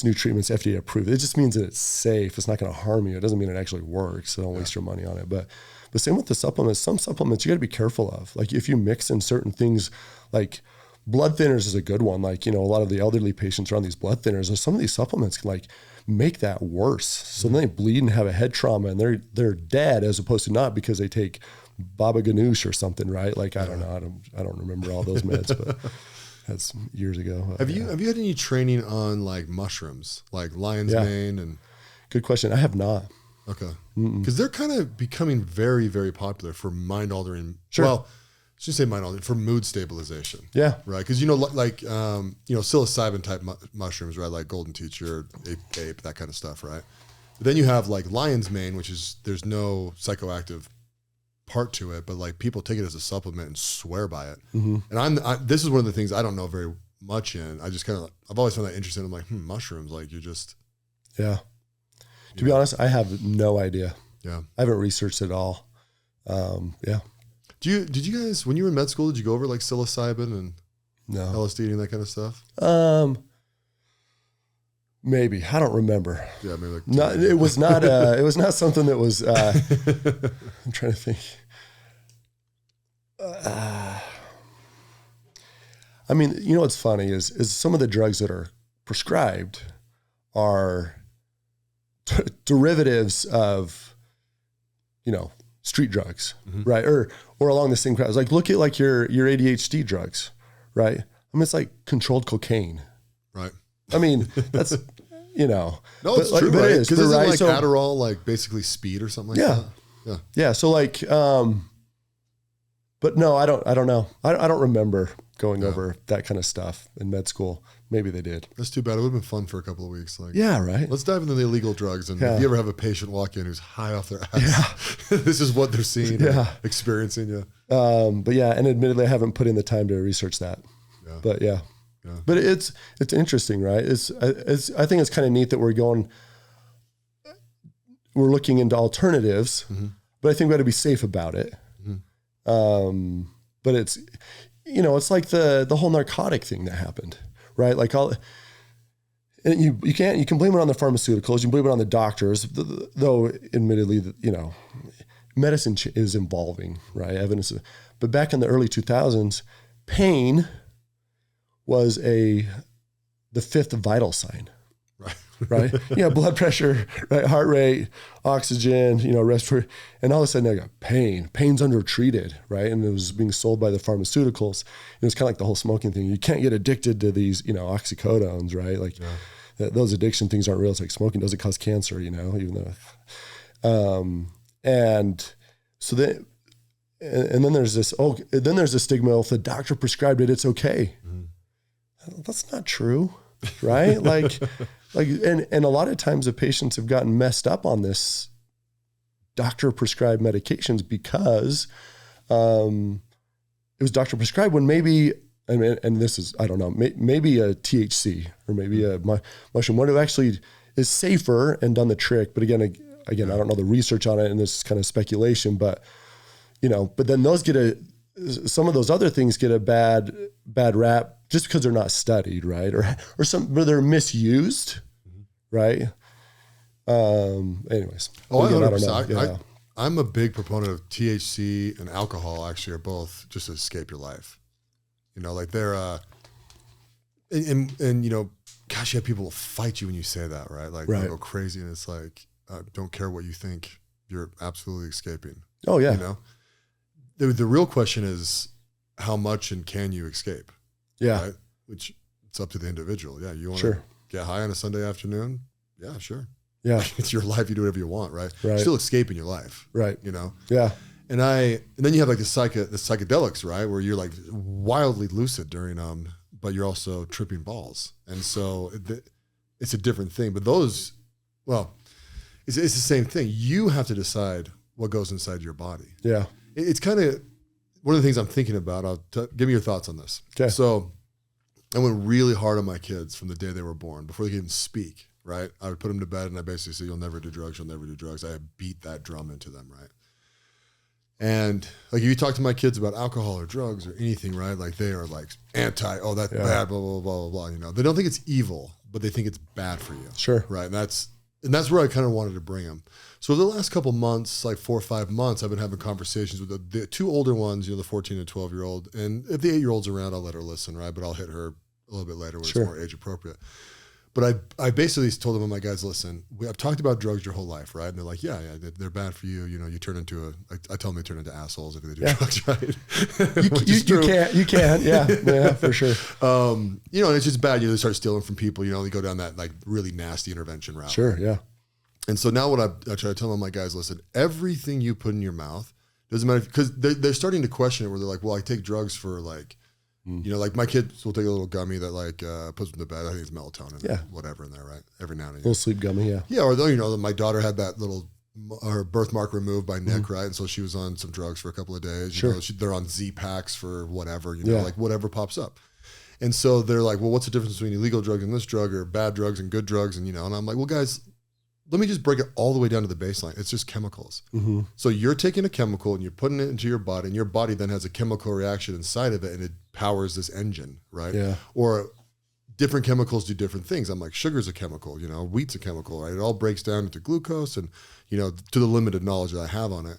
Speaker 3: new treatment's FDA approved. It just means that it's safe. It's not going to harm you. It doesn't mean it actually works. So don't waste your money on it. But same with the supplements. Some supplements you got to be careful of. Like if you mix in certain things, like blood thinners is a good one. Like, a lot of the elderly patients are on these blood thinners, and some of these supplements can like make that worse. So then they bleed and have a head trauma and they're dead as opposed to not because they take baba ganoush or something, right? Like, I don't know. I don't remember all those meds, but that's years ago.
Speaker 2: Have you had any training on like mushrooms, like lion's mane and?
Speaker 3: Good question. I have not.
Speaker 2: Okay. Because they're kind of becoming very, very popular for mind altering.
Speaker 3: Sure.
Speaker 2: Well, I should say mind altering for mood stabilization.
Speaker 3: Yeah.
Speaker 2: Right. Because psilocybin type mushrooms, right? Like golden teacher, ape, that kind of stuff, right? But then you have like lion's mane, which is there's no psychoactive part to it, but like people take it as a supplement and swear by it. Mm-hmm. And this is one of the things I don't know very much in. I just I've always found that interesting. I'm like, mushrooms, like you're just.
Speaker 3: Yeah. To be honest, I have no idea.
Speaker 2: Yeah.
Speaker 3: I haven't researched it at all. Yeah.
Speaker 2: Did you guys, when you were in med school, did you go over like psilocybin and LSD and that kind of stuff?
Speaker 3: Maybe. I don't remember.
Speaker 2: Yeah, maybe like
Speaker 3: it was not something that was I'm trying to think. What's funny is some of the drugs that are prescribed are derivatives of, street drugs, right? Or along the same crowd. Like look at like your ADHD drugs, right? It's like controlled cocaine,
Speaker 2: right?
Speaker 3: That's
Speaker 2: no, it's true, right? Because isn't
Speaker 3: right?
Speaker 2: Like Adderall like basically speed or something like that?
Speaker 3: Yeah. So like, but no, I don't know. I don't remember going over that kind of stuff in med school. Maybe they did.
Speaker 2: That's too bad. It would have been fun for a couple of weeks. Like,
Speaker 3: yeah, right.
Speaker 2: Let's dive into the illegal drugs. And if you ever have a patient walk in who's high off their ass, this is what they're seeing, and experiencing. Yeah.
Speaker 3: But and admittedly, I haven't put in the time to research that. Yeah. But but it's interesting, right? I think it's kind of neat that we're looking into alternatives, but I think we got to be safe about it. But it's, it's like the whole narcotic thing that happened. Right, like you can blame it on the pharmaceuticals, you can blame it on the doctors, though admittedly, medicine is evolving, right? Evidence, but back in the early 2000s, pain was the fifth vital sign, right? Blood pressure, right, heart rate, oxygen, respiratory, and all of a sudden I got pain. Pain's undertreated, right? And it was being sold by the pharmaceuticals. It was kind of like the whole smoking thing. You can't get addicted to these, oxycodones, right? Like those addiction things aren't real. It's like smoking doesn't cause cancer, even though, and so then, and then there's this. Then there's a stigma. If the doctor prescribed it, it's okay. That's not true, right? And a lot of times the patients have gotten messed up on this doctor prescribed medications because it was doctor prescribed when maybe, and this is, I don't know, maybe a THC or maybe a mushroom, one that actually is safer and done the trick. But again, I don't know the research on it, and this is kind of speculation, but then those some of those other things get a bad rap just because they're not studied, right? Or they're misused, right? Anyways.
Speaker 2: Oh, I I'm a big proponent of THC and alcohol actually are both just to escape your life. You know, like they're, and you know, gosh, you have people will fight you when you say that, right? Like they'll go crazy and it's like, don't care what you think. You're absolutely escaping.
Speaker 3: Oh yeah.
Speaker 2: You know, the real question is how much and can you escape?
Speaker 3: Yeah.
Speaker 2: Right? Which it's up to the individual. Yeah. You want
Speaker 3: Sure.
Speaker 2: to get high on a Sunday afternoon? Yeah, sure.
Speaker 3: Yeah.
Speaker 2: It's your life. You do whatever you want, right?
Speaker 3: Right.
Speaker 2: Still escaping your life.
Speaker 3: Right.
Speaker 2: You know?
Speaker 3: Yeah.
Speaker 2: And then you have like the psychedelics, right? Where you're like wildly lucid during, but you're also tripping balls. And so it's a different thing, but those, well, it's the same thing. You have to decide what goes inside your body.
Speaker 3: Yeah.
Speaker 2: It's kind of one of the things I'm thinking about. Give me your thoughts on this. Okay. So I went really hard on my kids from the day they were born, before they could even speak, right? I would put them to bed and I basically say, you'll never do drugs. You'll never do drugs. I beat that drum into them, right? And like, if you talk to my kids about alcohol or drugs or anything, right? Like they are like that's bad, blah, blah, blah, blah, blah. You know, they don't think it's evil, but they think it's bad for you.
Speaker 3: Sure.
Speaker 2: Right. And that's where I kind of wanted to bring them. So the last couple months, like 4 or 5 months, I've been having conversations with the two older ones, you know, the 14 and 12-year-old. And if the 8-year-old's around, I'll let her listen, right? But I'll hit her a little bit later when it's more age appropriate. But I basically told them, I'm like, guys, listen, I've talked about drugs your whole life, right? And they're like, yeah, they're bad for you. You know, you turn into I tell them they turn into assholes if they do drugs, right?
Speaker 3: You can't. Yeah, for sure.
Speaker 2: You know, and it's just bad. You know, they start stealing from people, you know, they go down that like really nasty intervention route.
Speaker 3: Sure, yeah. And
Speaker 2: so now what I try to tell them, I'm like, guys, listen, everything you put in your mouth, doesn't matter, because they're starting to question it where they're like, well, I take drugs for like, you know, like my kids will take a little gummy that like puts them to bed. I think it's melatonin, whatever in there, right? Every now and again.
Speaker 3: Little sleep gummy, yeah.
Speaker 2: Yeah, or though, you know, my daughter had that little her birthmark removed by Nick, right? And so she was on some drugs for a couple of days. You know, they're on Z-Packs for whatever, you know, like whatever pops up. And so they're like, well, what's the difference between illegal drugs and this drug, or bad drugs and good drugs? And, you know, and I'm like, well, guys, let me just break it all the way down to the baseline. It's just chemicals. Mm-hmm. So you're taking a chemical and you're putting it into your body, and your body then has a chemical reaction inside of it, and it powers this engine, right? Yeah. Or different chemicals do different things. I'm like, sugar's a chemical, you know, wheat's a chemical, right? It all breaks down into glucose and, you know, to the limited knowledge that I have on it.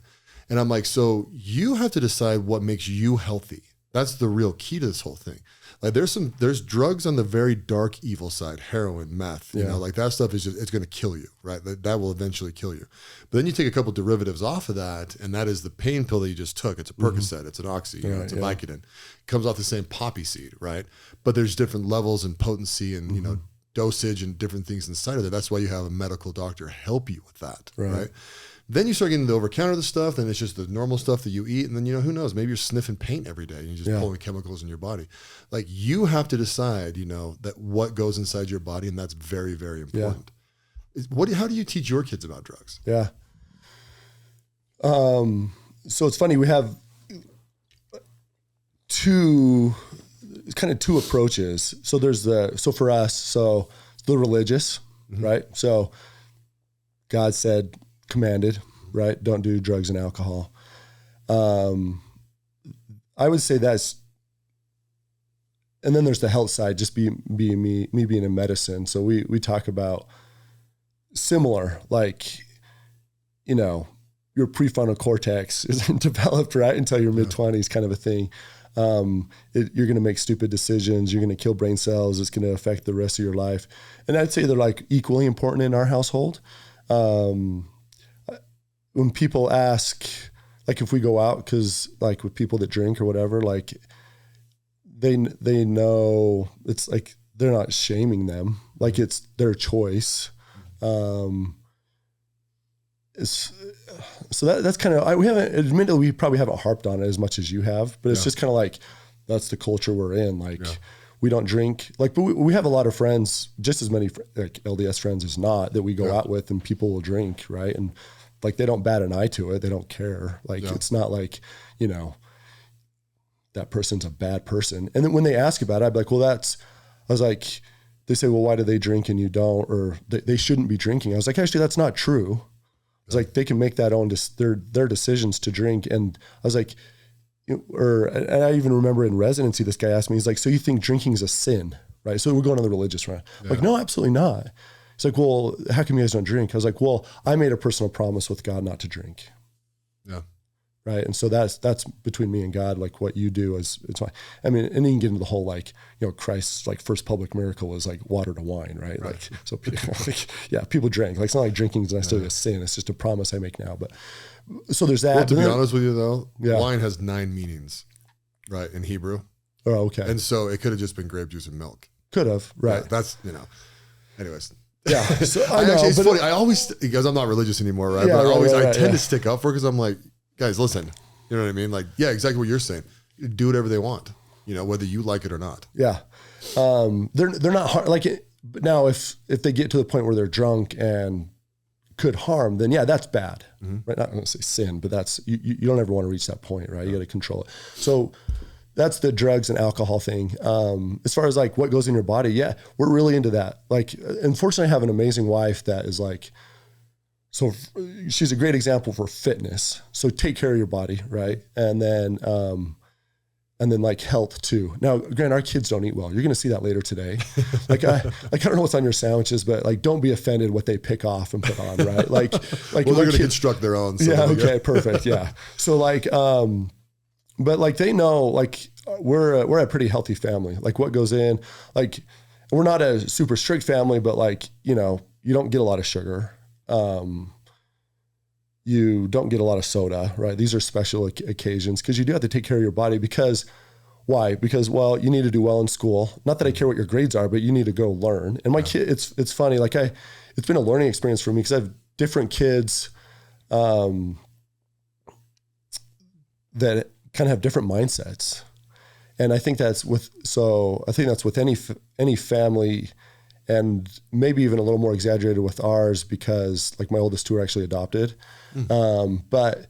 Speaker 2: And I'm like, so you have to decide what makes you healthy. That's the real key to this whole thing. Like there's drugs on the very dark evil side, heroin, meth, you know, like that stuff is just, it's going to kill you, right? That will eventually kill you. But then you take a couple derivatives off of that, and that is the pain pill that you just took. It's a Percocet, it's an Oxy, you know, it's a Vicodin. It comes off the same poppy seed, right? But there's different levels and potency and, you know, dosage and different things inside of it. That's why you have a medical doctor help you with that, right? Then you start getting the over-counter stuff, then it's just the normal stuff that you eat, and then, you know, who knows, maybe you're sniffing paint every day and you're just pulling chemicals in your body. Like, you have to decide, you know, that what goes inside your body, and that's very, very important. How do you teach your kids about drugs? Yeah.
Speaker 3: So it's funny, we have two approaches. So there's for us, the religious, right? So God said, commanded, right? Don't do drugs and alcohol. I would say and then there's the health side, just me being in medicine. So we talk about similar, like, you know, your prefrontal cortex isn't developed, right, until your mid-20s, kind of a thing. You're going to make stupid decisions. You're going to kill brain cells. It's going to affect the rest of your life. And I'd say they're like equally important in our household. When people ask, like if we go out, because like with people that drink or whatever, like they know it's like they're not shaming them, like it's their choice. So that's kind of, we probably haven't harped on it as much as you have, but it's just kind of like, that's the culture we're in. Like we don't drink, like, but we have a lot of friends, just as many like LDS friends as not, that we go out with, and people will drink, right? And like, they don't bat an eye to it. They don't care. Like, it's not like, you know, that person's a bad person. And then when they ask about it, I'd be like, well, they say, well, why do they drink and you don't? Or they shouldn't be drinking. I was like, actually, that's not true. It's like, they can make that their decisions to drink. And I was like, and I even remember in residency, this guy asked me, he's like, so you think drinking is a sin, right? So we're going on the religious round. Like, no, absolutely not. It's like, well, how come you guys don't drink? I was like, well, I made a personal promise with God not to drink.
Speaker 2: Yeah.
Speaker 3: Right. And so that's between me and God, like what you do is, it's fine. I mean, and you can get into the whole, like, Christ's like first public miracle was like water to wine, right? Like, so people drank, like, it's not like drinking is still a sin. It's just a promise I make now. But so there's that.
Speaker 2: Well, to be honest with you though, wine has 9 meanings, right? In Hebrew.
Speaker 3: Oh, okay.
Speaker 2: And so it could have just been grape juice and milk.
Speaker 3: Could have, right.
Speaker 2: Yeah, that's, anyways.
Speaker 3: Yeah. So
Speaker 2: it's funny. I always, because I'm not religious anymore, right?
Speaker 3: Yeah,
Speaker 2: but I
Speaker 3: tend
Speaker 2: tend to stick up for it because I'm like, guys, listen, you know what I mean? Like, yeah, exactly what you're saying. Do whatever they want, whether you like it or not.
Speaker 3: Yeah. They're not hard. Like, but now if they get to the point where they're drunk and could harm, then that's bad. Right? Not going to say sin, but that's, you don't ever want to reach that point, right? You got to control it. So that's the drugs and alcohol thing. As far as like what goes in your body, we're really into that. Like, unfortunately, I have an amazing wife that is like, so she's a great example for fitness. So take care of your body, right? And then like health too. Now, granted, our kids don't eat well. You're going to see that later today. Like I don't know what's on your sandwiches, but like, don't be offended what they pick off and put on, right? Like
Speaker 2: well, they're going to construct their own. So
Speaker 3: okay, perfect. Yeah. So like, but like they know, like we're a pretty healthy family. Like what goes in, like we're not a super strict family, but like, you don't get a lot of sugar. You don't get a lot of soda, right? These are special occasions because you do have to take care of your body why? Because, well, you need to do well in school. Not that I care what your grades are, but you need to go learn. And my kid, it's funny. Like it's been a learning experience for me because I have different kids, that kind of have different mindsets. And I think that's with any family, and maybe even a little more exaggerated with ours because like my oldest two are actually adopted. But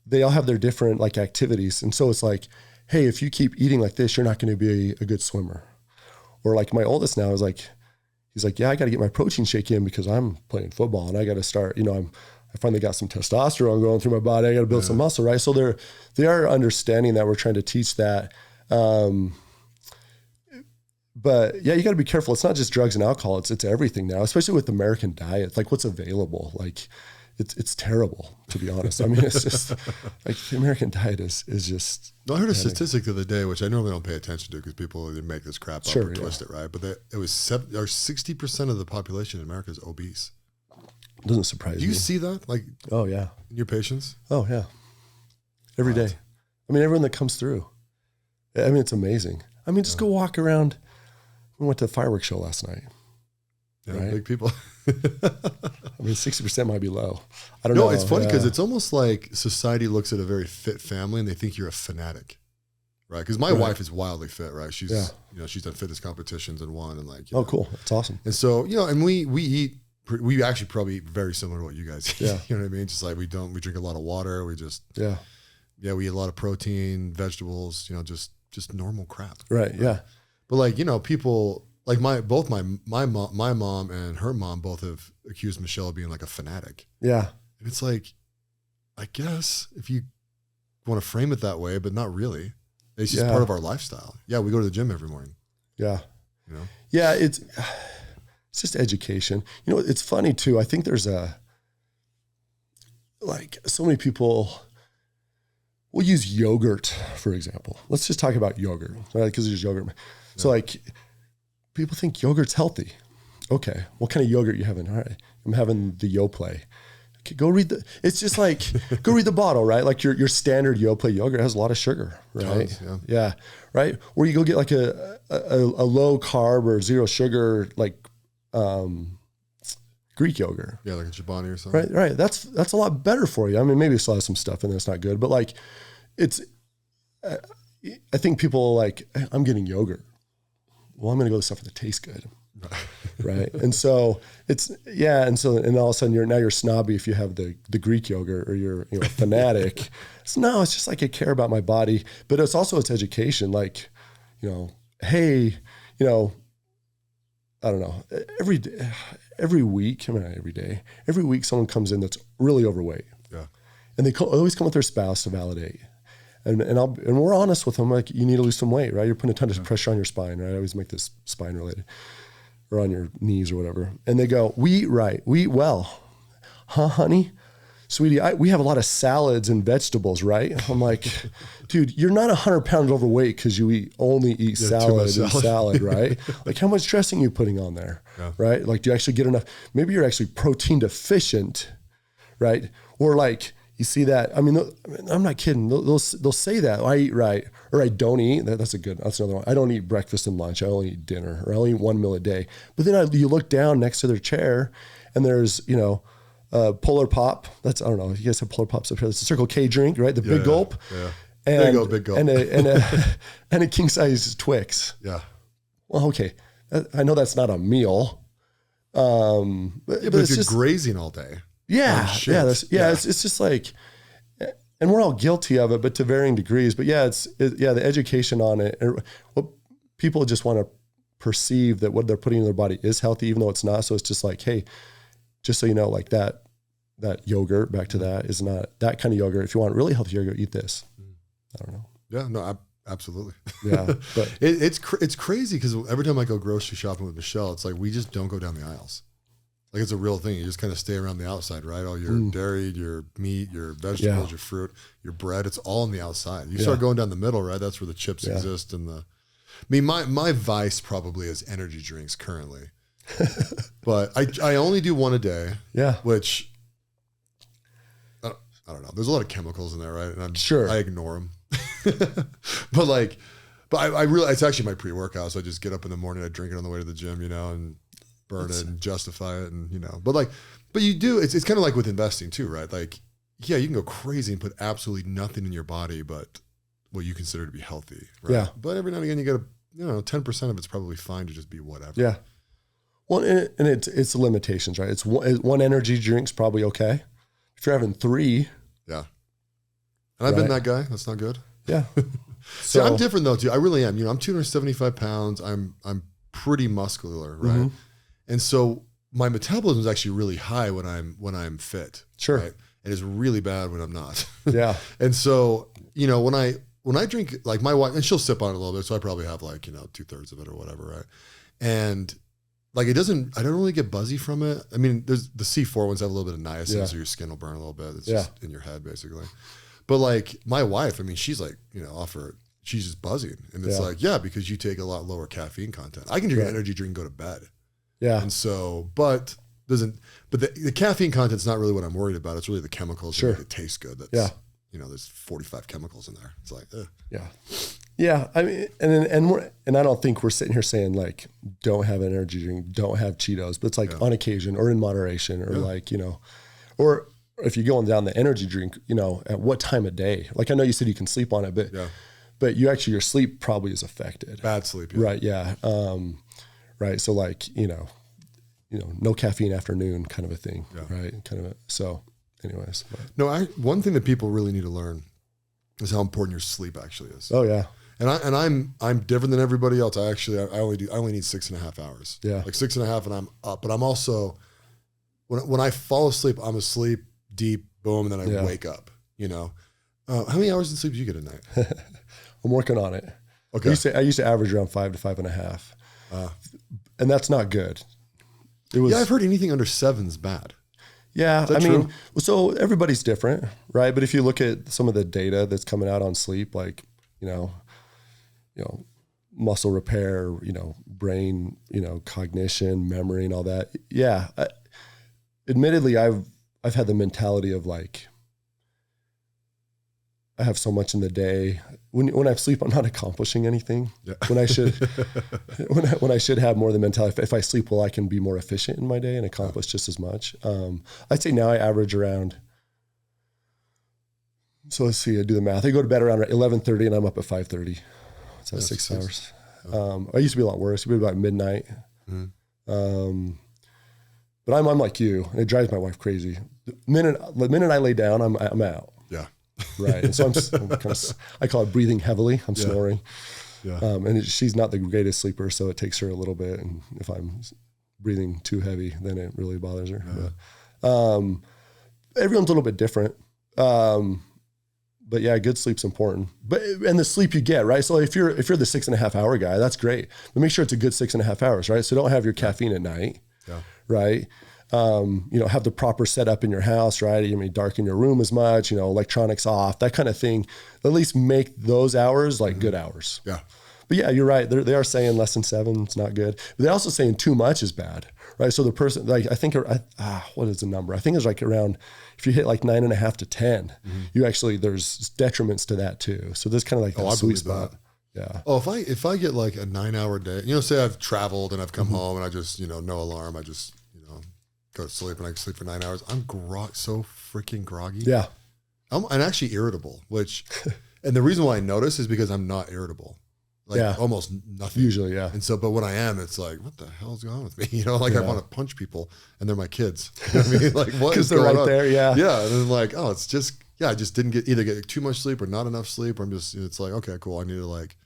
Speaker 3: they all have their different like activities. And so it's like, hey, if you keep eating like this, you're not going to be a good swimmer. Or like my oldest now is like, he's like, I got to get my protein shake in because I'm playing football and I got to start, I finally got some testosterone going through my body. I got to build some muscle, right? So they are understanding that we're trying to teach that. But you got to be careful. It's not just drugs and alcohol. It's everything now, especially with American diet, like what's available. Like it's terrible, to be honest. I mean, it's just like the American diet is just.
Speaker 2: No, I heard a statistic the other day, which I normally don't pay attention to because people either make this crap up or twist it, right? But it was 60% of the population in America is obese.
Speaker 3: Doesn't surprise me.
Speaker 2: Do you see that? Like,
Speaker 3: oh yeah,
Speaker 2: in your patients?
Speaker 3: Oh yeah, every day. I mean, everyone that comes through. I mean, it's amazing. I mean, just go walk around. We went to the fireworks show last night.
Speaker 2: Yeah, right? Big people.
Speaker 3: I mean, 60% might be low. I don't know.
Speaker 2: No, it's funny because it's almost like society looks at a very fit family and they think you're a fanatic, right? Because my wife is wildly fit, right? She's, she's done fitness competitions and won and like.
Speaker 3: Cool. That's awesome.
Speaker 2: And so, and we actually probably eat very similar to what you guys eat.
Speaker 3: Yeah.
Speaker 2: You know what I mean? Just like we drink a lot of water. We just, we eat a lot of protein, vegetables, just normal crap.
Speaker 3: Right. Yeah.
Speaker 2: But like, people like my mom and her mom both have accused Michelle of being like a fanatic.
Speaker 3: Yeah.
Speaker 2: And it's like, I guess if you want to frame it that way, but not really. It's just part of our lifestyle. Yeah. We go to the gym every morning.
Speaker 3: Yeah. Yeah. It's just education. It's funny too. I think there's so many people will use yogurt, for example. Let's just talk about yogurt, right? Because there's yogurt. So like people think yogurt's healthy. Okay. What kind of yogurt you having? All right. I'm having the Yoplait. Okay, go read it's just like, go read the bottle, right? Like your standard Yoplait yogurt has a lot of sugar, right?
Speaker 2: Tons,
Speaker 3: yeah. Right. Or you go get like a low carb or zero sugar, like, Greek yogurt.
Speaker 2: Yeah. Like a Chobani or something.
Speaker 3: Right. That's a lot better for you. I mean, maybe it still has some stuff in there that's not good, but like I think people like, I'm getting yogurt. Well, I'm going to go to stuff that tastes good. Right. And so and all of a sudden you're snobby if you have the Greek yogurt or you're a fanatic. So it's just like I care about my body, but it's education. Like, hey, I don't know, every week, every week someone comes in that's really overweight.
Speaker 2: Yeah. And
Speaker 3: they always come with their spouse to validate. And we're honest with them, like, you need to lose some weight, right? You're putting a ton of pressure on your spine, right? I always make this spine related, or on your knees or whatever. And they go, we eat right, we eat well. huh, honey? Sweetie, we have a lot of salads and vegetables, right? I'm like, dude, you're not 100 pounds overweight because you only eat salad, right? Like, how much dressing are you putting on there, right? Like, do you actually get enough? Maybe you're actually protein deficient, right? Or like, you see that? I mean, I'm not kidding. They'll say that I eat right or I don't eat. That's another one. I don't eat breakfast and lunch. I only eat dinner, or I only eat one meal a day. But then you look down next to their chair, and there's Polar Pop. I don't know. You guys have Polar Pops up here. It's a Circle K drink, right? The big gulp.
Speaker 2: Yeah.
Speaker 3: And,
Speaker 2: big gulp.
Speaker 3: And a king size Twix.
Speaker 2: Yeah.
Speaker 3: Well, okay. I know that's not a meal. But
Speaker 2: if you're grazing all day.
Speaker 3: Yeah. It's just like, and we're all guilty of it, but to varying degrees. But the education on it. What people just want to perceive that what they're putting in their body is healthy, even though it's not. So it's just like, hey, just so you know, like that yogurt, back to that, is not that kind of yogurt. If you want really healthy yogurt, eat this. I don't know.
Speaker 2: Yeah, no, absolutely.
Speaker 3: Yeah, but
Speaker 2: it's crazy because every time I go grocery shopping with Michelle, it's like we just don't go down the aisles. Like, it's a real thing. You just kind of stay around the outside, right? All your dairy, your meat, your vegetables, your fruit, your bread, it's all on the outside. You start going down the middle, right? That's where the chips exist. And my vice probably is energy drinks currently. But I only do one a day. Yeah. Which, I don't know. There's a lot of chemicals in there, right? And I ignore them. But I really, it's actually my pre-workout. So I just get up in the morning, I drink it on the way to the gym, and burn it and justify it. And, but you do, it's kind of like with investing too, right? Like, yeah, you can go crazy and put absolutely nothing in your body, but what you consider to be healthy, right? Yeah. But every now and again, you got to, 10% of it's probably fine to just be whatever. Yeah. Well, and it's the limitations, right? It's one energy drink's probably okay. If you're having 3. Yeah. And I've been that guy. That's not good. Yeah. So I'm different though too. I really am. I'm 275 pounds. I'm pretty muscular, right? Mm-hmm. And so my metabolism is actually really high when I'm fit. Sure. Right? And it's really bad when I'm not. Yeah. And so, when I drink, like my wife, and she'll sip on it a little bit, so I probably have 2/3 of it or whatever, right? And I don't really get buzzy from it. I mean, there's the C4 ones have a little bit of niacin, so your skin will burn a little bit. It's just in your head, basically. But my wife, I mean, she's off her, she's just buzzing. And it's because you take a lot lower caffeine content. I can drink an energy drink and go to bed. Yeah. And so, but the caffeine content's not really what I'm worried about. It's really the chemicals that make it taste good. That's, there's 45 chemicals in there. It's like, yeah. Yeah. I mean, and I don't think we're sitting here saying don't have an energy drink, don't have Cheetos, but it's on occasion or in moderation or or if you're going down the energy drink, at what time of day? I know you said you can sleep on it, but your sleep probably is affected. Bad sleep. Yeah. Right. Yeah. Right. So no caffeine afternoon kind of a thing. Yeah. Right. So anyways. No, one thing that people really need to learn is how important your sleep actually is. Oh yeah. And I'm different than everybody else. I only need 6.5 hours. Yeah. 6.5 and I'm up, but I'm also, when I fall asleep, I'm asleep deep, boom. And then I wake up, how many hours of sleep do you get a night? I'm working on it. Okay. I used to average around 5 to 5.5. And that's not good. I've heard anything under 7's bad. Yeah. I mean, so everybody's different, right? But if you look at some of the data that's coming out on sleep, muscle repair, brain, cognition, memory and all that. Yeah. Admittedly, I've had the mentality of I have so much in the day. When I sleep, I'm not accomplishing anything. Yeah. When I should, when I should have more the mentality. If I sleep well, I can be more efficient in my day and accomplish just as much. I'd say now I average around. So let's see. I do the math. I go to bed around 11:30 and I'm up at 5:30. So that's 6 hours. I used to be a lot worse. It would be about midnight. Mm-hmm. But I'm like you, and it drives my wife crazy. The minute I lay down, I'm out. Yeah. Right. And so I call it breathing heavily. I'm snoring. Yeah. And she's not the greatest sleeper, so it takes her a little bit. And if I'm breathing too heavy, then it really bothers her. Yeah. But, everyone's a little bit different. But yeah, good sleep's important. And the sleep you get, right? So if you're the 6.5 hour guy, that's great. But make sure it's a good 6.5 hours, right? So don't have your caffeine at night. Yeah. Right.
Speaker 3: have the proper setup in your house, right? You may darken your room as much, electronics off, that kind of thing. At least make those hours like good hours.
Speaker 2: Yeah.
Speaker 3: But yeah, you're right. They are saying less than 7 is not good. But they're also saying too much is bad, right? So the person, like, I think, what is the number? I think it's like around, if you hit like 9.5 to 10, you actually, there's detriments to that too. So there's kind of like that sweet spot.
Speaker 2: That.
Speaker 3: Yeah.
Speaker 2: Oh, if I get like a 9-hour day, say I've traveled and I've come home and I just, no alarm. I just, go to sleep and I can sleep for 9 hours. I'm so freaking groggy.
Speaker 3: Yeah.
Speaker 2: I'm actually irritable, and the reason why I notice is because I'm not irritable. Like almost nothing.
Speaker 3: Usually, yeah.
Speaker 2: And so, but when I am, it's like, what the hell's going on with me? I want to punch people and they're my kids. You know what I mean? Like, what is going on?
Speaker 3: There, yeah.
Speaker 2: Yeah. And then like, oh, it's just, I just didn't get too much sleep or not enough sleep. Or I'm just, it's like, okay, cool. I need to like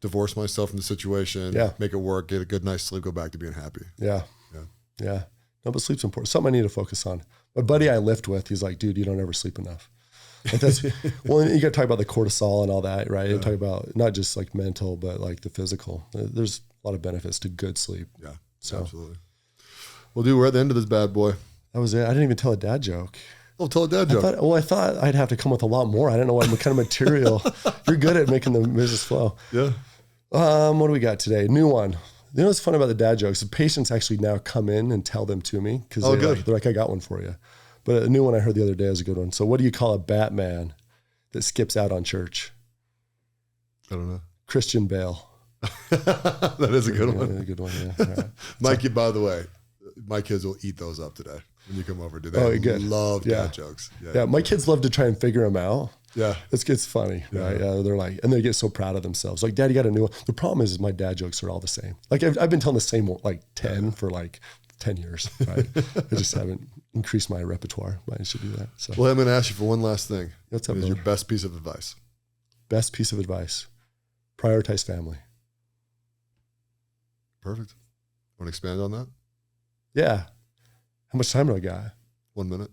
Speaker 2: divorce myself from the situation, make it work, get a good night's sleep, go back to being happy.
Speaker 3: Yeah. No, but sleep's important. Something I need to focus on. My buddy I lift with, he's like, dude, you don't ever sleep enough. Like that's, well, you got to talk about the cortisol and all that, right? You talk about not just like mental, but like the physical. There's a lot of benefits to good sleep.
Speaker 2: Yeah, absolutely. Well, dude, we're at the end of this bad boy.
Speaker 3: That was it. I didn't even tell a dad joke.
Speaker 2: Oh, tell a dad joke.
Speaker 3: I thought I'd have to come with a lot more. I didn't know what kind of material. You're good at making the business flow.
Speaker 2: Yeah.
Speaker 3: What do we got today? New one. You know what's fun about the dad jokes? The patients actually now come in and tell them to me because they're like, I got one for you. But a new one I heard the other day is a good one. So what do you call a Batman that skips out on church?
Speaker 2: I don't know.
Speaker 3: Christian Bale.
Speaker 2: That is a good one.
Speaker 3: A good one, yeah. Right.
Speaker 2: Mikey, by the way, my kids will eat those up today when you come over. Do they love dad jokes?
Speaker 3: Yeah, my kids love to try and figure them out.
Speaker 2: Yeah.
Speaker 3: It's funny, right? Yeah, they're like, and they get so proud of themselves. Like, Dad, you got a new one. The problem is my dad jokes are all the same. Like, I've been telling the same, like 10 for like 10 years, right? I just haven't increased my repertoire. I should do that. So.
Speaker 2: Well, I'm going to ask you for one last thing.
Speaker 3: What's up,
Speaker 2: What is your best piece of advice?
Speaker 3: Best piece of advice. Prioritize family.
Speaker 2: Perfect. Want to expand on that?
Speaker 3: Yeah. How much time do I got?
Speaker 2: 1 minute.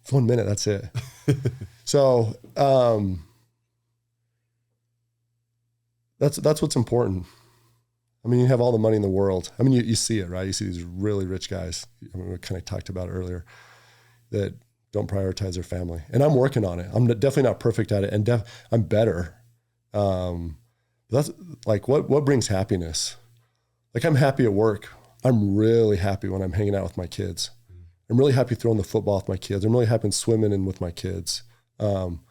Speaker 3: 1 minute, that's it. So that's what's important. I mean, you have all the money in the world. I mean, you see it, right? You see these really rich guys. I mean, we kind of talked about earlier that don't prioritize their family. And I'm working on it. I'm definitely not perfect at it, and I'm better. That's like what brings happiness. Like, I'm happy at work. I'm really happy when I'm hanging out with my kids. I'm really happy throwing the football with my kids. I'm really happy swimming in with my kids. I'm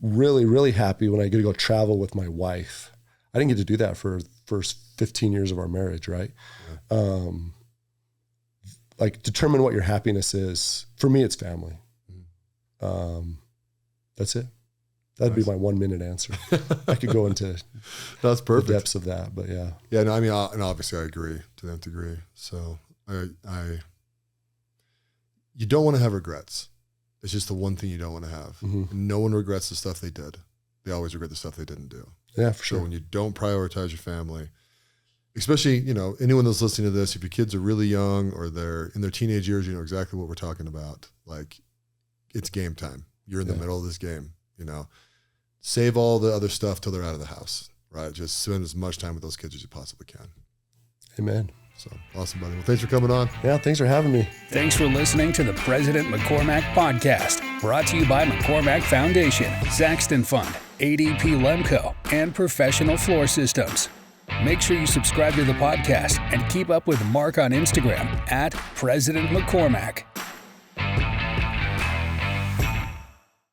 Speaker 3: really, really happy when I get to go travel with my wife. I didn't get to do that for the first 15 years of our marriage, right? Yeah. Like, determine what your happiness is. For me, it's family. That's it. That'd be my 1 minute answer. I could go into
Speaker 2: that's perfect.
Speaker 3: The depths of that, but yeah.
Speaker 2: Yeah, no, I mean, and obviously I agree to that degree. So you don't want to have regrets. It's just the one thing you don't want to have. Mm-hmm. No one regrets the stuff they did. They always regret the stuff they didn't do.
Speaker 3: Yeah, for sure.
Speaker 2: So when you don't prioritize your family, especially, anyone that's listening to this, if your kids are really young or they're in their teenage years, you know exactly what we're talking about. Like, it's game time. You're in the middle of this game, Save all the other stuff till they're out of the house, right? Just spend as much time with those kids as you possibly can.
Speaker 3: Amen.
Speaker 2: So awesome, buddy. Well, thanks for coming on.
Speaker 3: Yeah, thanks for having me.
Speaker 1: Thanks for listening to the President McCormack Podcast, brought to you by McCormack Foundation, Saxton Fund, ADP Lemco, and Professional Floor Systems. Make sure you subscribe to the podcast and keep up with Mark on Instagram @President McCormack.